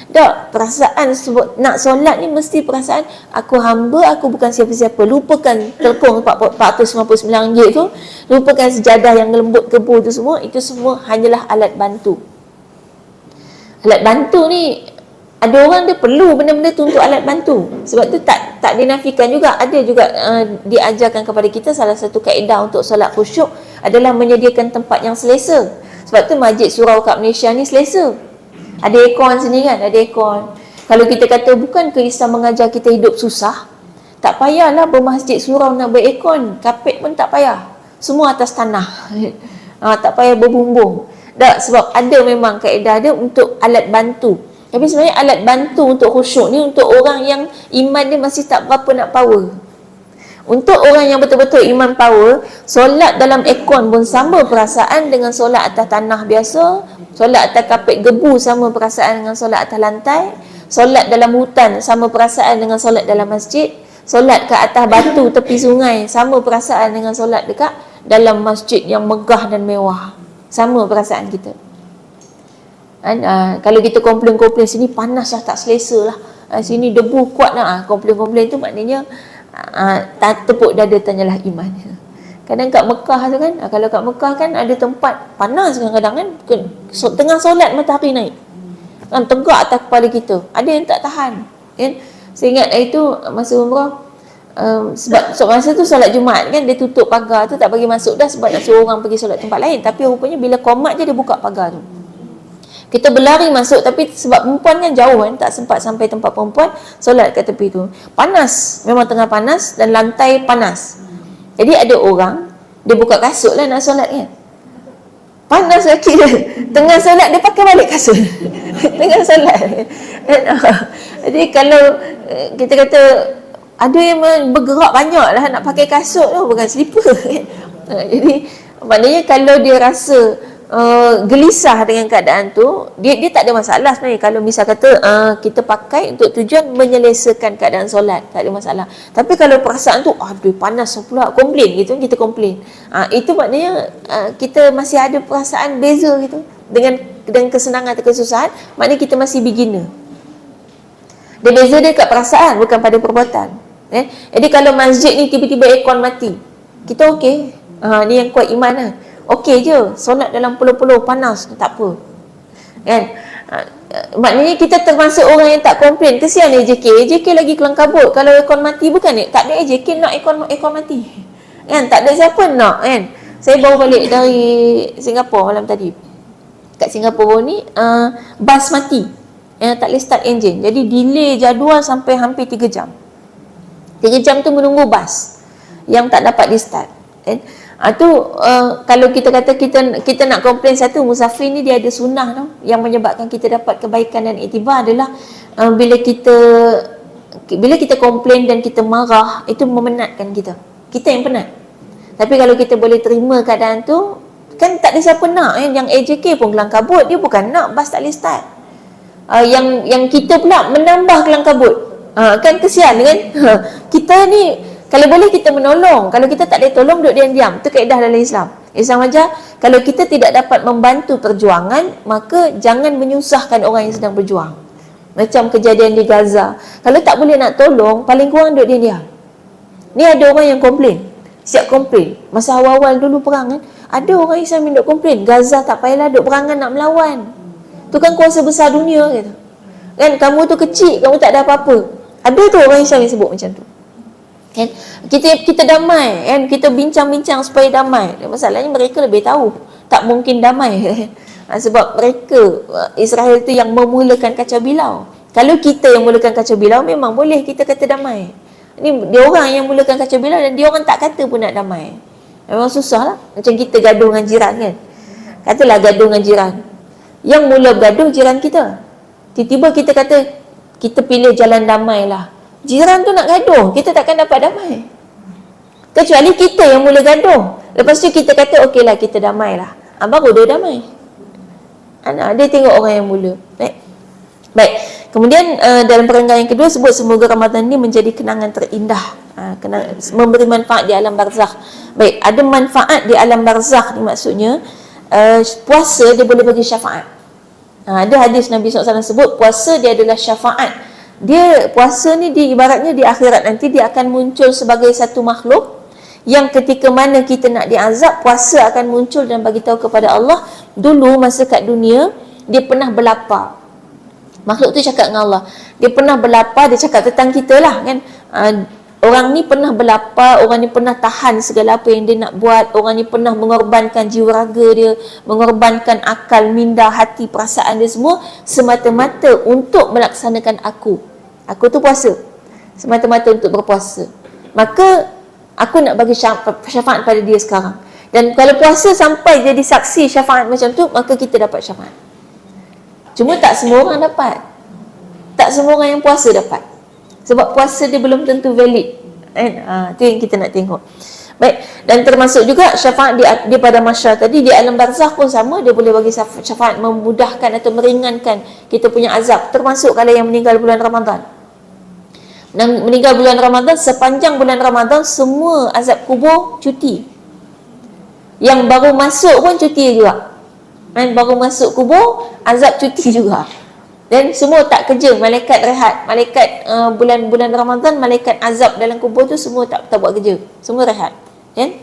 Tak, perasaan sebut nak solat ni mesti perasaan aku hamba, aku bukan siapa-siapa. Lupakan telpon RM499 tu, lupakan sejadah yang lembut kebu tu semua, itu semua hanyalah alat bantu. Alat bantu ni, ada orang dia perlu benda-benda tu untuk alat bantu. Sebab tu tak dinafikan juga. Ada juga diajarkan kepada kita salah satu kaedah untuk solat khusyuk adalah menyediakan tempat yang selesa. Sebab tu masjid surau kat Malaysia ni selesa. Ada aircon sini kan, ada aircon. Kalau kita kata bukan ke Islam mengajar kita hidup susah, tak payahlah bermasjid surau nak beraircon, kapet pun tak payah. Semua atas tanah. Tak payah berbumbung. Tak, sebab ada memang kaedah dia untuk alat bantu. Tapi sebenarnya alat bantu untuk khusyuk ni untuk orang yang iman dia masih tak berapa nak power. Untuk orang yang betul-betul iman power, solat dalam aircon pun sama perasaan dengan solat atas tanah biasa, solat atas kapet gebu sama perasaan dengan solat atas lantai, solat dalam hutan sama perasaan dengan solat dalam masjid, solat kat atas batu tepi sungai sama perasaan dengan solat dekat dalam masjid yang megah dan mewah. Sama perasaan kita. Kalau kita komplain-komplain sini panas lah, tak selesa lah, sini debu kuat lah, komplain-komplain tu maknanya tepuk dada tanyalah iman. Kadang kat Mekah tu kan, kalau kat Mekah kan ada tempat panas kadang-kadang kan, tengah solat matahari naik kan, tegak atas kepala kita, ada yang tak tahan kan. Saya ingat itu masa umrah, sebab masa tu solat Jumaat kan, dia tutup pagar tu tak bagi masuk dah sebab nak suruh orang pergi solat tempat lain. Tapi rupanya bila qomat je dia buka pagar tu. Kita berlari masuk, tapi sebab perempuan kan jauh kan, tak sempat sampai tempat perempuan, solat kat tepi tu. Panas, memang tengah panas dan lantai panas. Jadi ada orang, dia buka kasut lah nak solat kan. Panas kaki dia. Tengah solat dia pakai balik kasut. Tengah solat. Jadi kalau kita kata ada yang bergerak banyak lah nak pakai kasut tu, bukan slipper kan. Jadi maknanya kalau dia rasa gelisah dengan keadaan tu, dia tak ada masalah sebenarnya. Kalau misal kata kita pakai untuk tujuan menyelesaikan keadaan solat, tak ada masalah. Tapi kalau perasaan tu aduh panas pula, komplain gitu, kita komplain, itu maknanya kita masih ada perasaan beza gitu dengan kesenangan atau kesusahan, maknanya kita masih beginner. Dia beza dia kat perasaan, bukan pada perbuatan. Jadi kalau masjid ni tiba-tiba aircon mati, kita okey, ni yang kuat iman lah. Okey je, solat dalam puluh-puluh panas, tak apa kan. Maknanya kita termasuk orang yang tak komplain. Kesian AJK lagi kelang kabut. Kalau aircon mati, bukan ni, tak ada AJK nak aircon mati kan, tak ada siapa nak kan. Saya baru balik dari Singapura malam tadi. Kat Singapura ni bas mati, tak boleh start enjin, jadi delay jadual sampai hampir 3 jam. 3 jam tu menunggu bas yang tak dapat di start kan. Kalau kita kata kita nak komplain satu, musafir ni dia ada sunnah tau, yang menyebabkan kita dapat kebaikan dan iktibar adalah bila kita komplain dan kita marah, itu memenatkan kita yang penat. Tapi kalau kita boleh terima keadaan tu, kan tak ada siapa nak kan. Yang AJK pun kelang kabut, dia bukan nak bas tak boleh start. Yang kita pula menambah kelang kabut, kan kesian kan. Kita ni kalau boleh kita menolong, kalau kita tak boleh tolong, duduk diam-diam. Itu kaedah dalam Islam. Islam ajar kalau kita tidak dapat membantu perjuangan, maka jangan menyusahkan orang yang sedang berjuang. Macam kejadian di Gaza, kalau tak boleh nak tolong, paling kurang duduk diam-diam. Ni ada orang yang komplain, siap komplain. Masa awal-awal dulu perang kan, ada orang Islam yang duduk komplain, Gaza tak payahlah duduk perangan nak melawan, tu kan kuasa besar dunia gitu kan, kamu tu kecil, kamu tak ada apa-apa. Ada tu orang Islam yang sebut macam tu kan. Kita damai kan, kita bincang-bincang supaya damai. Masalahnya mereka lebih tahu tak mungkin damai sebab mereka, Israel tu yang memulakan kacau bilau. Kalau kita yang mulakan kacau bilau, memang boleh kita kata damai. Ini dia orang yang mulakan kacau bilau dan dia orang tak kata pun nak damai. Memang susah lah. Macam kita gaduh dengan jiran kan, katalah gaduh dengan jiran, yang mula gaduh jiran kita, tiba-tiba kita kata kita pilih jalan damai lah. Jiran tu nak gaduh, kita takkan dapat damai. Kecuali kita yang mula gaduh, lepas tu kita kata okeylah kita damai lah, baru dia damai. Dia tengok orang yang mula. Baik. Kemudian dalam perenggan yang kedua sebut semoga Ramadan ini menjadi kenangan terindah, memberi manfaat di alam barzakh. Baik, ada manfaat di alam barzakh ni maksudnya puasa dia boleh bagi syafaat. Ada hadis Nabi SAW sebut puasa dia adalah syafaat. Dia puasa ni ibaratnya di akhirat nanti dia akan muncul sebagai satu makhluk yang ketika mana kita nak diazab, puasa akan muncul dan bagi tahu kepada Allah, dulu masa kat dunia dia pernah berlapar. Makhluk tu cakap dengan Allah, dia pernah berlapar, dia cakap tentang kita lah kan. orang ni pernah berlapar, orang ni pernah tahan segala apa yang dia nak buat, orang ni pernah mengorbankan jiwa raga dia, mengorbankan akal, minda, hati, perasaan dia semua semata-mata untuk melaksanakan aku tu puasa, semata-mata untuk berpuasa. Maka aku nak bagi syafaat pada dia sekarang. Dan kalau puasa sampai jadi saksi syafaat macam tu, maka kita dapat syafaat. Cuma tak semua orang dapat. Tak semua orang yang puasa dapat. Sebab puasa dia belum tentu valid. Itu yang kita nak tengok. Baik, dan termasuk juga syafaat dia pada masyarakat tadi, di alam barzakh pun sama, dia boleh bagi syafaat memudahkan atau meringankan kita punya azab. Termasuk kalau yang meninggal bulan Ramadan. Dan meninggal bulan Ramadan, sepanjang bulan Ramadan semua azab kubur cuti. Yang baru masuk pun cuti juga. Baru masuk kubur, azab cuti juga. Dan semua tak kerja, malaikat rehat. Malaikat bulan-bulan Ramadan, malaikat azab dalam kubur tu semua tak buat kerja. Semua rehat. Kan?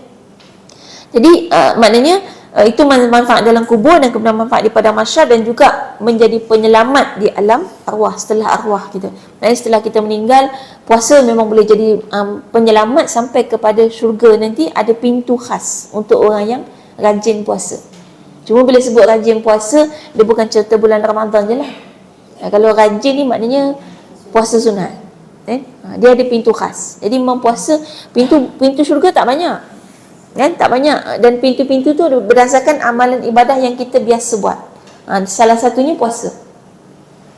Jadi maknanya itu manfaat dalam kubur dan kemudian manfaat di padang mahsyar, dan juga menjadi penyelamat di alam arwah, setelah arwah kita. Dan setelah kita meninggal, puasa memang boleh jadi penyelamat sampai kepada syurga nanti. Ada pintu khas untuk orang yang rajin puasa. Cuma bila sebut rajin puasa, dia bukan cerita bulan Ramadan je lah. Kalau rajin ni maknanya puasa sunat. Dia ada pintu khas. Jadi memang puasa, pintu syurga tak banyak. Kan? Tak banyak. Dan pintu-pintu tu berdasarkan amalan ibadah yang kita biasa buat. Salah satunya puasa.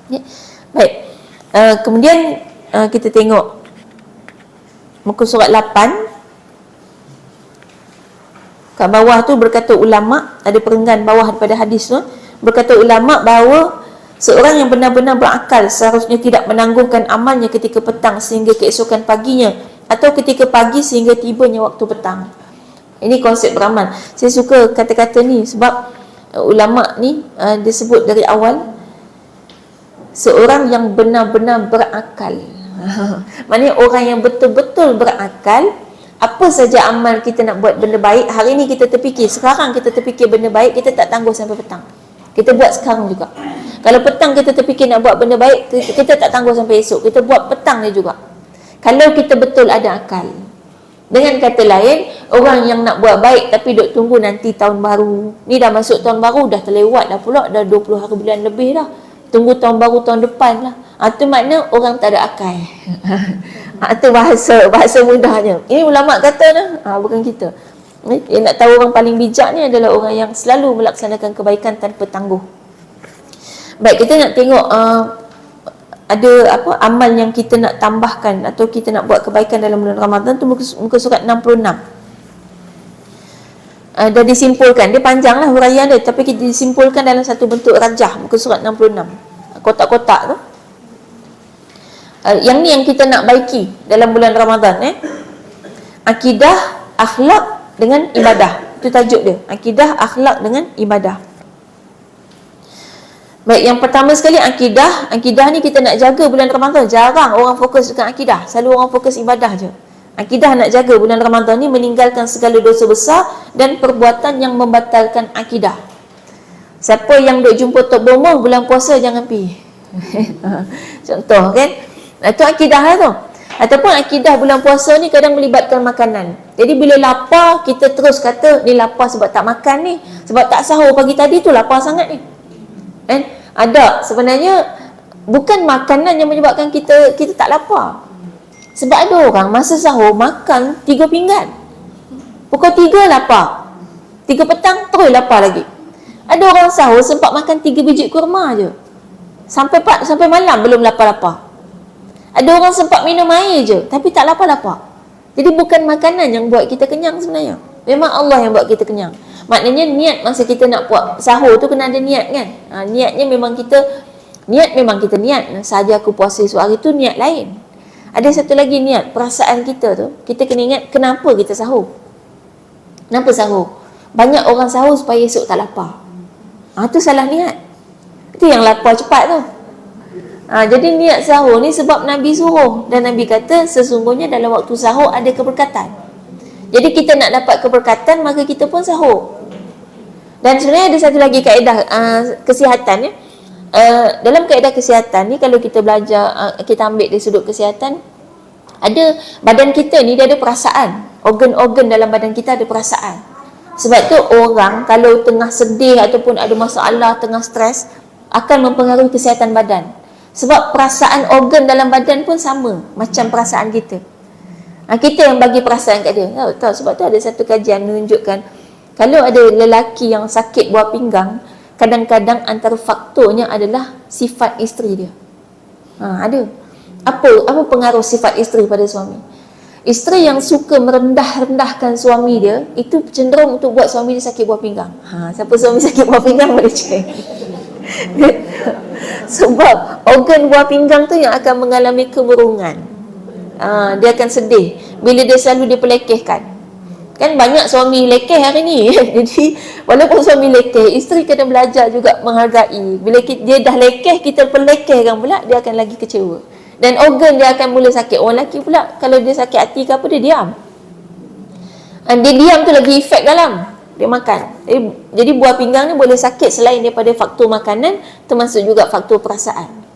Ya. Baik. Kemudian kita tengok muka surat 8. Kat bawah tu berkata ulama, ada perenggan bawah daripada hadis tu, berkata ulama bahawa seorang yang benar-benar berakal seharusnya tidak menanggungkan amalnya ketika petang sehingga keesokan paginya, atau ketika pagi sehingga tibanya waktu petang. Ini konsep beramal. Saya suka kata-kata ni sebab ulama ni dia sebut dari awal, seorang yang benar-benar berakal. Maknanya orang yang betul-betul berakal. Apa saja amal kita nak buat benda baik, hari ni kita terfikir, sekarang kita terfikir benda baik, kita tak tangguh sampai petang. Kita buat sekarang juga. Kalau petang kita terfikir nak buat benda baik, kita tak tangguh sampai esok, kita buat petang dia juga. Kalau kita betul ada akal. Dengan kata lain, orang yang nak buat baik tapi duk tunggu nanti tahun baru. Ni dah masuk tahun baru, dah terlewat dah pula, dah 20 hari bulan lebih dah. Tunggu tahun baru tahun depan lah. Itu makna orang tak ada akal. Itu bahasa mudahnya. Ini ulama kata dah, bukan kita. Yang nak tahu orang paling bijak ni adalah orang yang selalu melaksanakan kebaikan tanpa tangguh. Baik, kita nak tengok ada apa amal yang kita nak tambahkan atau kita nak buat kebaikan dalam bulan Ramadan tu, muka surat 66. Dah disimpulkan, dia panjang lah huraian dia, tapi kita disimpulkan dalam satu bentuk rajah, muka surat 66. Kotak-kotak tu. Yang ni yang kita nak baiki dalam bulan Ramadan. Akidah, akhlak dengan ibadah. Itu tajuk dia. Akidah, akhlak dengan ibadah. Baik, yang pertama sekali akidah. Akidah ni kita nak jaga bulan Ramadan. Jarang orang fokus dengan akidah. Selalu orang fokus ibadah je. Akidah nak jaga bulan Ramadan ni, meninggalkan segala dosa besar dan perbuatan yang membatalkan akidah. Siapa yang duk jumpa Tok Bomoh bulan puasa jangan pergi. Contoh kan? Itu akidah lah tu. Ataupun akidah bulan puasa ni kadang melibatkan makanan. Jadi bila lapar, kita terus kata ni lapar sebab tak makan ni, sebab tak sahur pagi tadi tu lapar sangat ni. Ada sebenarnya bukan makanan yang menyebabkan kita tak lapar. Sebab ada orang masa sahur makan 3 pinggan. Pukul 3 lapar. 3 petang terus lapar lagi. Ada orang sahur sempat makan 3 biji kurma je. Sampai malam belum lapar-lapar. Ada orang sempat minum air je tapi tak lapar-lapar. Jadi bukan makanan yang buat kita kenyang sebenarnya. Memang Allah yang buat kita kenyang. Maknanya niat masa kita nak buat sahur tu kena ada niat kan. Niatnya memang kita niat. Sahaja aku puasa esok hari tu niat lain. Ada satu lagi niat, perasaan kita tu. Kita kena ingat kenapa kita sahur. Kenapa sahur? Banyak orang sahur supaya esok tak lapar. Tu salah niat. Itu yang lapar cepat tu. Jadi niat sahur ni sebab Nabi suruh. Dan Nabi kata sesungguhnya dalam waktu sahur ada keberkatan. Jadi kita nak dapat keberkatan, maka kita pun sahur. Dan sebenarnya ada satu lagi kaedah kesihatan ya. Dalam kaedah kesihatan ni, kalau kita belajar, kita ambil dari sudut kesihatan, Ada badan kita ni dia ada perasaan. Organ-organ dalam badan kita ada perasaan. Sebab tu orang kalau tengah sedih ataupun ada masalah, tengah stres, akan mempengaruhi kesihatan badan. Sebab perasaan organ dalam badan pun sama macam perasaan kita. Kita yang bagi perasaan kat dia. Tahu sebab tu ada satu kajian menunjukkan kalau ada lelaki yang sakit buah pinggang, kadang-kadang antara faktornya adalah sifat isteri dia. Ada. Apa pengaruh sifat isteri pada suami? Isteri yang suka merendah-rendahkan suami dia, itu cenderung untuk buat suami dia sakit buah pinggang. Siapa suami sakit buah pinggang boleh check. Sebab organ buah pinggang tu yang akan mengalami kemurungan. Dia akan sedih bila dia selalu dipelekehkan. Kan banyak suami lekeh hari ni. Jadi walaupun suami lekeh, isteri kena belajar juga menghargai. Bila dia dah lekeh, kita pelekehkan pula, dia akan lagi kecewa. Dan organ dia akan mula sakit. Orang lelaki pula kalau dia sakit hati ke apa, dia diam. Dia diam tu lagi efek dalam. Dia makan. Jadi buah pinggang ni boleh sakit selain daripada faktor makanan, termasuk juga faktor perasaan.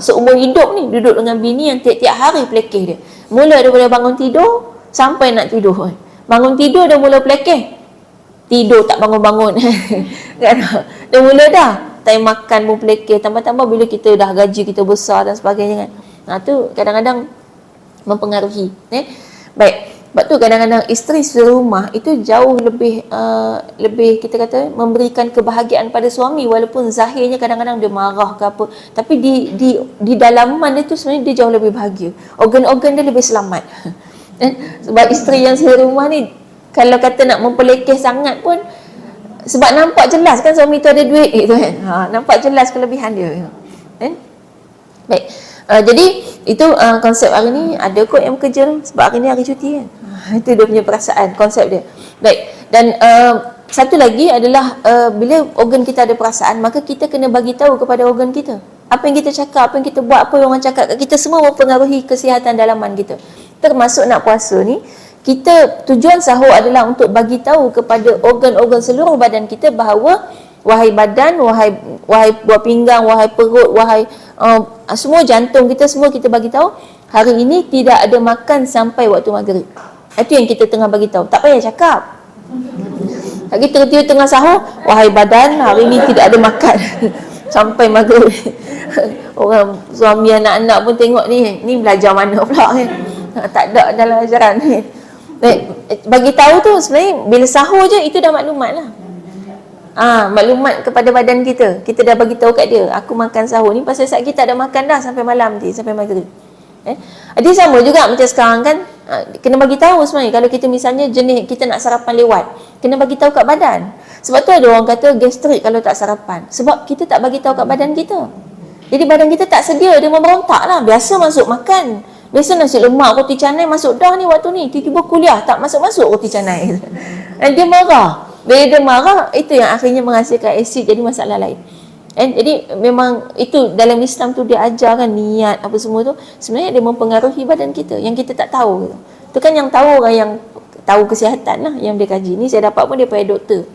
Seumur hidup ni duduk dengan bini yang tiap-tiap hari pelekeh dia. Mula daripada bangun tidur sampai nak tidur. Bangun tidur dah mula pelekeh. Tidur tak bangun-bangun. Kan? Dah mula dah. Time makan pun pelekeh. Tambah-tambah bila kita dah gaji kita besar dan sebagainya kan. Tu kadang-kadang mempengaruhi. Baik. Sebab tu kadang-kadang isteri serumah itu jauh lebih kita kata memberikan kebahagiaan pada suami, walaupun zahirnya kadang-kadang dia marah ke apa, tapi di dalaman dia tu sebenarnya dia jauh lebih bahagia. Organ-organ dia lebih selamat. Sebab isteri yang serumah ni kalau kata nak mempelekeh sangat pun, sebab nampak jelas kan suami tu ada duit tu kan. Nampak jelas kelebihan dia. Baik. Jadi itu konsep hari ni. Ada kot yang bekerja sebab hari ni hari cuti kan. Itu dia punya perasaan, konsep dia. Baik. Dan satu lagi adalah bila organ kita ada perasaan, maka kita kena bagi tahu kepada organ kita. Apa yang kita cakap, apa yang kita buat, apa yang orang cakap kat kita, semua mempengaruhi kesihatan dalaman kita. Termasuk nak puasa ni, kita tujuan sahur adalah untuk bagi tahu kepada organ-organ seluruh badan kita bahawa wahai badan, wahai buah pinggang, wahai perut, wahai semua jantung kita, semua kita bagi tahu hari ini tidak ada makan sampai waktu maghrib. Itu yang kita tengah bagi tahu. Tak payah cakap. Lagi tiba-tiba tengah sahur, wahai badan, hari ini tidak ada makan sampai maghrib. Orang suami anak-anak pun tengok ni belajar mana pula kan. Tak ada dalam ajaran ni. Bagi tahu tu sebenarnya bila sahur je itu dah maklumat lah. Maklumat kepada badan kita. Kita dah bagi tahu kat dia, aku makan sahur ni pasal saat kita ada makan dah sampai malam nanti, sampai maghrib. Dia sama juga macam sekarang kan, kena bagi tahu sebenarnya kalau kita misalnya jenis kita nak sarapan lewat, kena bagi tahu kat badan. Sebab tu ada orang kata gastrik kalau tak sarapan, sebab kita tak bagi tahu kat badan kita. Jadi badan kita tak sedia, dia memberontak lah. Biasa masuk makan, biasa nasi lemak, roti canai masuk dah ni waktu ni, tiba-tiba kuliah tak masuk-masuk roti canai. Dan dia marah. Bila dia marah, itu yang akhirnya menghasilkan asid, jadi masalah lain. Jadi memang itu dalam Islam tu dia ajarkan niat apa semua tu sebenarnya dia mempengaruhi badan kita yang kita tak tahu. Itu kan yang tahu orang yang tahu kesihatan lah, yang dia kaji. Ni saya dapat pun dia payah doktor.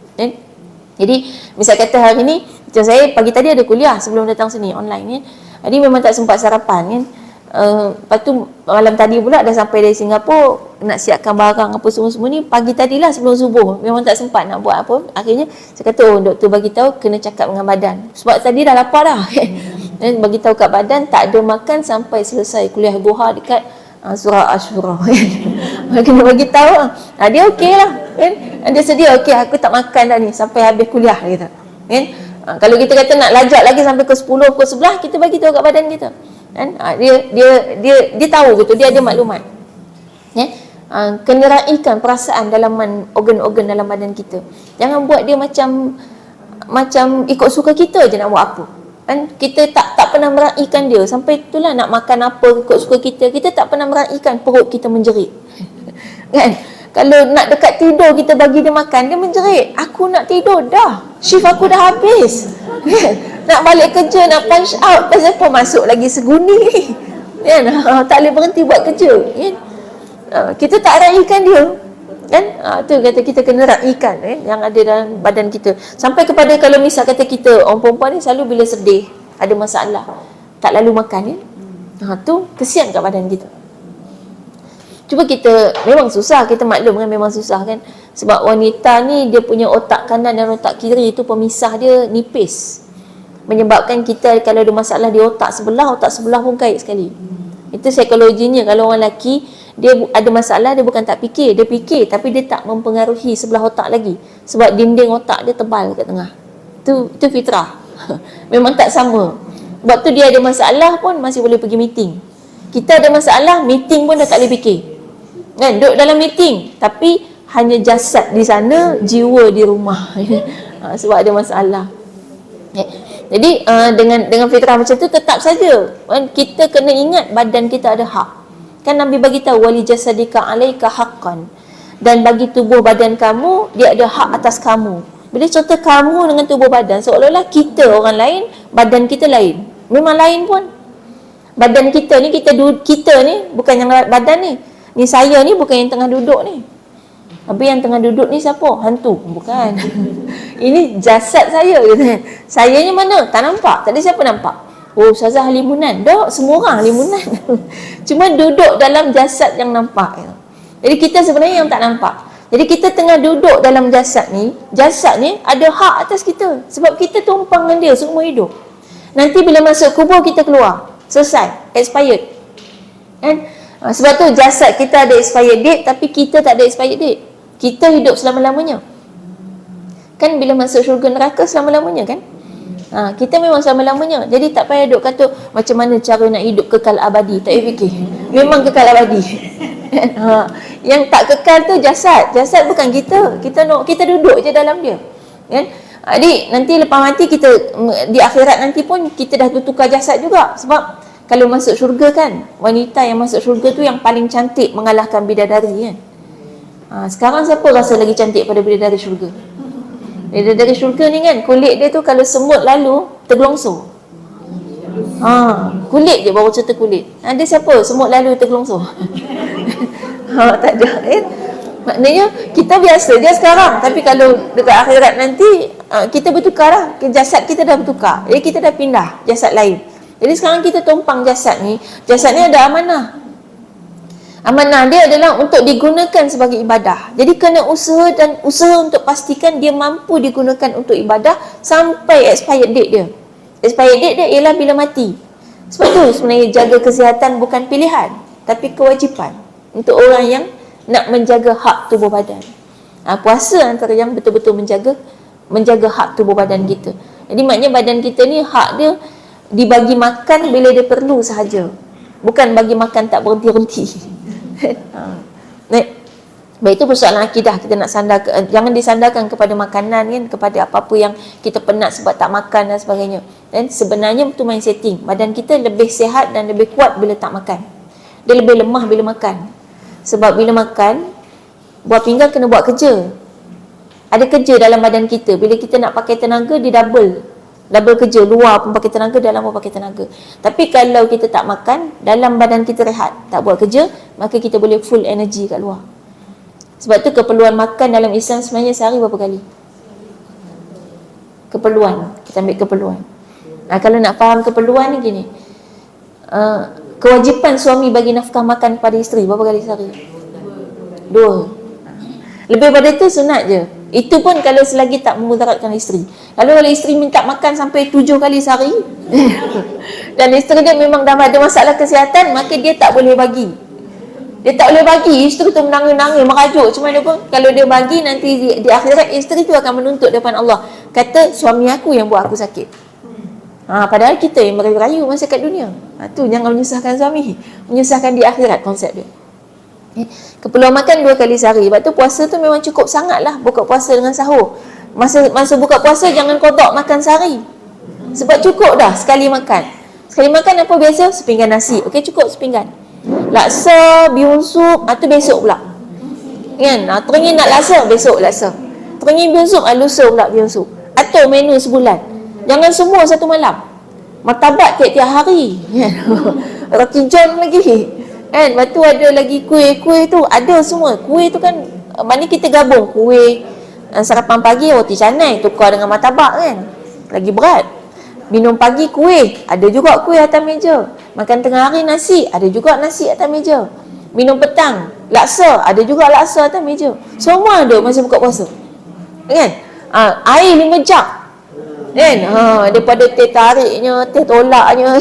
Jadi misal kata hari ni macam saya pagi tadi ada kuliah sebelum datang sini online kan. Jadi memang tak sempat sarapan kan. Lepas tu malam tadi pula dah sampai dari Singapura, nak siapkan barang apa semua-semua ni pagi tadilah sebelum subuh. Memang tak sempat nak buat apa. Akhirnya saya kata doktor bagi tahu kena cakap dengan badan. Sebab tadi dah lapar dah. Dan bagi tahu kat badan tak ada makan sampai selesai kuliah duha dekat surah Asyura. Kena bagi tahu. Dia okeylah kan. Dia sedia, okey aku tak makan dah ni sampai habis kuliah kita. Kan? Kalau kita kata nak lajak lagi sampai ke 10 ke 11, kita bagi tahu kat badan kita. Kan? Dia tahu gitu, dia ada maklumat. Kena raikan perasaan dalaman organ-organ dalam badan kita. Jangan buat dia macam ikut suka kita je nak buat apa. Kan? Kita tak pernah meraikan dia. Sampai itulah nak makan apa ikut suka kita, kita tak pernah meraikan perut kita menjerit. Kan? Kalau nak dekat tidur kita bagi dia makan, dia menjerit. Aku nak tidur dah. Shift aku dah habis. Nak balik kerja, nak punch out. Pasal apa masuk lagi seguni ni? Kan? Tak boleh berhenti buat kerja. Kan? Kita tak raikan dia. Kan? Tu kata kita kena raikan yang ada dalam badan kita. Sampai kepada kalau misal kata kita, orang perempuan ni selalu bila sedih, ada masalah, tak lalu makan. Tu kesian kat badan kita. Cuba kita, memang susah, kita maklum kan, memang susah kan. Sebab wanita ni dia punya otak kanan dan otak kiri itu pemisah dia nipis. Menyebabkan kita kalau ada masalah di otak sebelah pun kait sekali. Itu psikologinya. Kalau orang lelaki, dia ada masalah, dia bukan tak fikir, dia fikir tapi dia tak mempengaruhi sebelah otak lagi. Sebab dinding otak dia tebal kat tengah. Itu fitrah. Memang tak sama. Sebab tu dia ada masalah pun masih boleh pergi meeting. Kita ada masalah, meeting pun dah tak boleh fikir. Kan, duduk dalam meeting tapi hanya jasad di sana, jiwa di rumah. Sebab ada masalah. Jadi dengan fitrah macam tu tetap saja kita kena ingat badan kita ada hak. Kan Nabi bagi tahu wali jasadika alaika haqqan. Dan bagi tubuh badan kamu, dia ada hak atas kamu. Bila contoh kamu dengan tubuh badan, seolah-olah kita orang lain, badan kita lain. Memang lain pun. Badan kita ni, kita ni bukan yang badan ni. Ni saya ni bukan yang tengah duduk ni. Habis yang tengah duduk ni siapa? Hantu? Bukan. Ini jasad saya. Saya ni mana? Tak nampak. Tak ada siapa nampak. Oh, Ustazah Halimunan. Dok, semua orang Halimunan. Cuma duduk dalam jasad yang nampak. Jadi kita sebenarnya yang tak nampak. Jadi kita tengah duduk dalam jasad ni ada hak atas kita. Sebab kita tumpang dengan dia seumur hidup. Nanti bila masuk kubur kita keluar. Selesai. Expired. Kan? Sebab tu jasad kita ada expired date tapi kita tak ada expired date. Kita hidup selama-lamanya. Kan bila masuk syurga neraka selama-lamanya kan? Kita memang selama-lamanya. Jadi tak payah duk kata macam mana cara nak hidup kekal abadi. Tak payah fikir. Memang kekal abadi. Yang tak kekal tu jasad. Jasad bukan kita. Kita duduk je dalam dia. Kan? Jadi nanti lepas mati kita di akhirat nanti pun kita dah tukar jasad juga. Sebab kalau masuk syurga kan, wanita yang masuk syurga tu yang paling cantik mengalahkan bidadari kan. Sekarang siapa rasa lagi cantik pada bidadari syurga? Bidadari syurga ni kan, kulit dia tu kalau semut lalu tergelongsor. Kulit je, baru cerita kulit. Ada siapa semut lalu tergelongsor? Tak ada. Maknanya kita biasa je sekarang. Tapi kalau dekat akhirat nanti kita bertukar lah. Jasad kita dah bertukar. Jadi kita dah pindah jasad lain. Jadi sekarang kita tumpang jasad ni ada amanah. Amanah dia adalah untuk digunakan sebagai ibadah. Jadi kena usaha untuk pastikan dia mampu digunakan untuk ibadah sampai expired date dia. Expired date dia ialah bila mati. Sebab tu sebenarnya jaga kesihatan bukan pilihan, tapi kewajipan untuk orang yang nak menjaga hak tubuh badan. Puasa antara yang betul-betul menjaga hak tubuh badan kita. Jadi maknanya badan kita ni hak dia dibagi makan bila dia perlu sahaja. Bukan bagi makan tak berhenti-henti. Baik, itu persoalan akidah. Kita nak jangan disandarkan kepada makanan kan, kepada apa-apa yang kita penat sebab tak makan dan sebagainya. Dan sebenarnya itu main setting. Badan kita lebih sihat dan lebih kuat bila tak makan. Dia lebih lemah bila makan. Sebab bila makan, buah pinggang kena buat kerja. Ada kerja dalam badan kita. Bila kita nak pakai tenaga, dia double kerja. Luar pun pakai tenaga, dalam pun pakai tenaga. Tapi kalau kita tak makan, dalam badan kita rehat, tak buat kerja, maka kita boleh full energy kat luar. Sebab tu keperluan makan dalam Islam sebenarnya sehari berapa kali? Keperluan. Kita ambil keperluan. Kalau nak faham keperluan ni gini. Kewajipan suami bagi nafkah makan kepada isteri berapa kali sehari? 2. Lebih pada itu sunat je. Itu pun kalau selagi tak memudaratkan isteri. Kalau isteri minta makan sampai 7 kali sehari dan isteri dia memang dah ada masalah kesihatan, maka dia tak boleh bagi. Dia tak boleh bagi. Isteri tu menangis-nangis, merajuk macam mana pun. Kalau dia bagi, nanti di akhirat isteri tu akan menuntut depan Allah. Kata suami aku yang buat aku sakit. Padahal kita yang merayu-rayu masa kat dunia. Tu jangan menyusahkan suami, menyusahkan di akhirat konsep dia. Keperluan makan 2 kali sehari. Sebab tu puasa tu memang cukup sangat lah. Buka puasa dengan sahur. Masa buka puasa jangan kodok makan sehari. Sebab cukup dah sekali makan. Sekali makan apa biasa? Sepinggan nasi. Okey, cukup sepinggan. Laksa, bihun sup, tu besok pula. Kan? Teringin nak laksa, besok laksa. Teringin bihun sup, lusa pula bihun sup. Atur menu sebulan. Jangan semua satu malam. Martabak tiap-tiap hari. Roti john lagi. Kan, lepas tu ada lagi kuih tu, ada semua. Kuih tu kan, mana kita gabung kuih sarapan pagi roti canai tukar dengan martabak kan, lagi berat. Minum pagi kuih, ada juga kuih atas meja. Makan tengah hari nasi, ada juga nasi atas meja. Minum petang, laksa, ada juga laksa atas meja. Semua ada masa buka puasa. Kan? Air 5 jam. Kan? Daripada teh tariknya, teh tolaknya.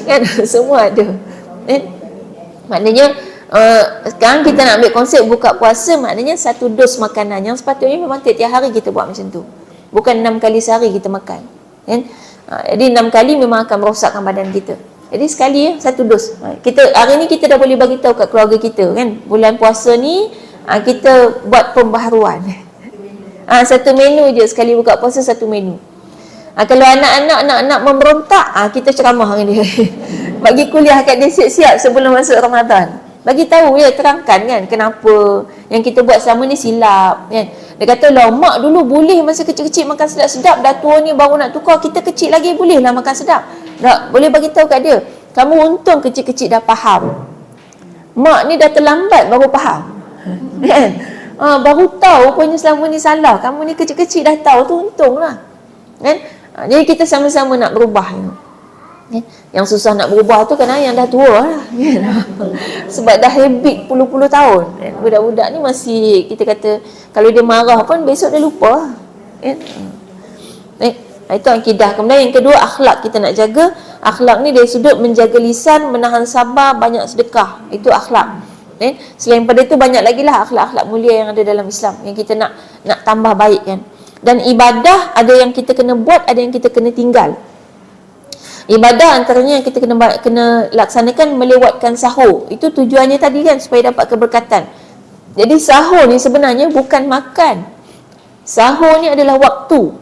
Kan? Semua ada. Kan? Maknanya sekarang kita nak ambil konsep buka puasa, maknanya satu dos makanan yang sepatutnya memang tiap-tiap hari kita buat macam tu. Bukan 6 kali sehari kita makan. Kan? Jadi 6 kali memang akan merosakkan badan kita. Jadi sekali satu dos. Kita hari ni kita dah boleh bagi tahu kat keluarga kita kan, bulan puasa ni kita buat pembaharuan. Satu menu je, sekali buka puasa satu menu. Kalau anak-anak nak memberontak, kita ceramah dengan dia. Bagi kuliah kat dia siap-siap sebelum masuk Ramadan. Bagi tahu dia, terangkan kan kenapa yang kita buat selama ni silap kan. Dia kata lah, mak dulu boleh masa kecil-kecil makan sedap-sedap, dah tua ni baru nak tukar, kita kecil lagi boleh lah makan sedap. Tak, boleh bagi tahu kat dia, kamu untung kecil-kecil dah faham. Mak ni dah terlambat baru faham. Kan? Baru tahu punya selama ni salah. Kamu ni kecil-kecil dah tahu tu, untunglah. Kan? Jadi kita sama-sama nak berubah. Yang susah nak berubah tu kadang yang dah tua lah. Sebab dah habit puluh-puluh tahun. Budak-budak ni masih, kita kata kalau dia marah pun besok dia lupa. Itu akidah. Kemudian yang kedua, akhlak kita nak jaga. Akhlak ni dari sudut menjaga lisan, menahan sabar, banyak sedekah. Itu akhlak. Selain pada itu banyak lagi lah akhlak-akhlak mulia yang ada dalam Islam yang kita nak tambah baik kan. Dan ibadah ada yang kita kena buat, ada yang kita kena tinggal. Ibadah antaranya yang kita kena laksanakan melewatkan sahur. Itu tujuannya tadi kan, supaya dapat keberkatan. Jadi sahur ni sebenarnya bukan makan. Sahur ni adalah waktu.